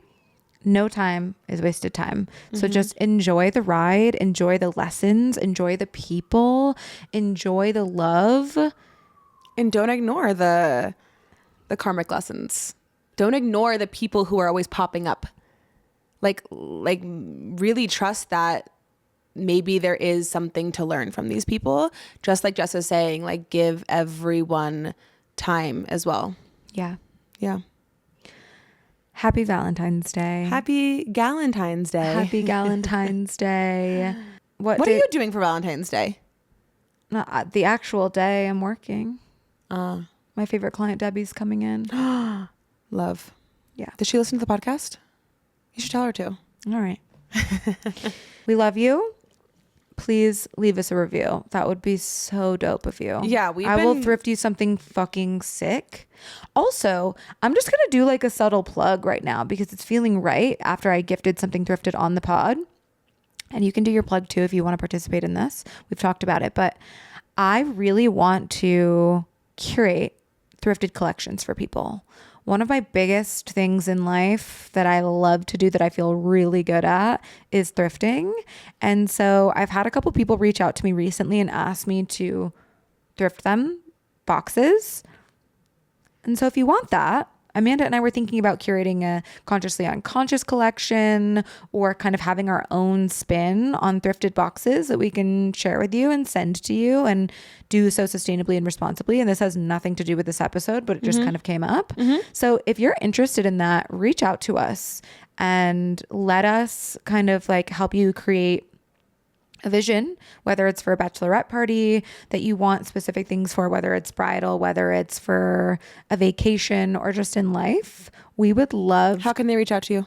[SPEAKER 1] No time is wasted time. So just enjoy the ride, enjoy the lessons, enjoy the people, enjoy the love.
[SPEAKER 2] And don't ignore the karmic lessons. Don't ignore the people who are always popping up. Like really trust that maybe there is something to learn from these people. Just like Jessa's saying, like, give everyone time as well.
[SPEAKER 1] Yeah.
[SPEAKER 2] Yeah.
[SPEAKER 1] Happy Valentine's Day.
[SPEAKER 2] Happy Galentine's Day.
[SPEAKER 1] Happy Galentine's Day.
[SPEAKER 2] What are you doing for Valentine's Day?
[SPEAKER 1] The actual day I'm working. My favorite client, Debbie's coming in.
[SPEAKER 2] Love.
[SPEAKER 1] Yeah.
[SPEAKER 2] Does she listen to the podcast? You should tell her to.
[SPEAKER 1] All right. We love you. Please leave us a review. That would be so dope of you.
[SPEAKER 2] Yeah,
[SPEAKER 1] I will thrift you something fucking sick. Also, I'm just going to do like a subtle plug right now because it's feeling right after I gifted something thrifted on the pod. And you can do your plug too if you want to participate in this. We've talked about it, but I really want to curate thrifted collections for people. One of my biggest things in life that I love to do that I feel really good at is thrifting. And so I've had a couple people reach out to me recently and ask me to thrift them boxes. And so if you want that, Amanda and I were thinking about curating a consciously unconscious collection or kind of having our own spin on thrifted boxes that we can share with you and send to you and do so sustainably and responsibly. And this has nothing to do with this episode, but it just kind of came up. So if you're interested in that, reach out to us and let us kind of like help you create a vision, whether it's for a bachelorette party that you want specific things for, whether it's bridal, whether it's for a vacation or just in life. We would love.
[SPEAKER 2] How can they reach out to you?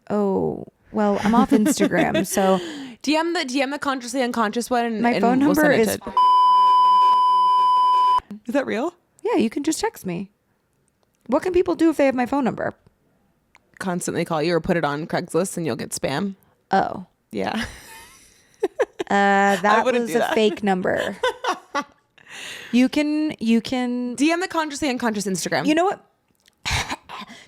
[SPEAKER 1] Oh, well, I'm off Instagram. So
[SPEAKER 2] DM the consciously unconscious one. And,
[SPEAKER 1] my phone number is.
[SPEAKER 2] Is that real?
[SPEAKER 1] Yeah, you can just text me. What can people do if they have my phone number?
[SPEAKER 2] Constantly call you or put it on Craigslist and you'll get spam.
[SPEAKER 1] Oh.
[SPEAKER 2] Yeah.
[SPEAKER 1] That was a fake number. You can
[SPEAKER 2] DM the consciously unconscious Instagram.
[SPEAKER 1] You know what?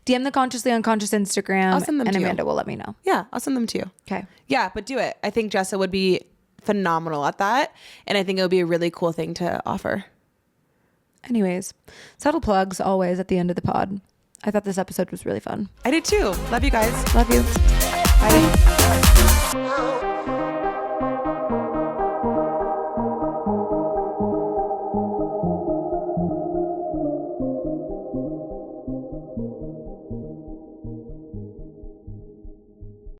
[SPEAKER 1] DM the consciously unconscious Instagram.
[SPEAKER 2] I'll send them
[SPEAKER 1] and
[SPEAKER 2] to you.
[SPEAKER 1] Amanda will let me know.
[SPEAKER 2] Yeah, I'll send them to you.
[SPEAKER 1] Okay.
[SPEAKER 2] Yeah, but do it. I think Jessa would be phenomenal at that. And I think it would be a really cool thing to offer.
[SPEAKER 1] Anyways, subtle plugs always at the end of the pod. I thought this episode was really fun.
[SPEAKER 2] I did too. Love you guys.
[SPEAKER 1] Love you. Bye.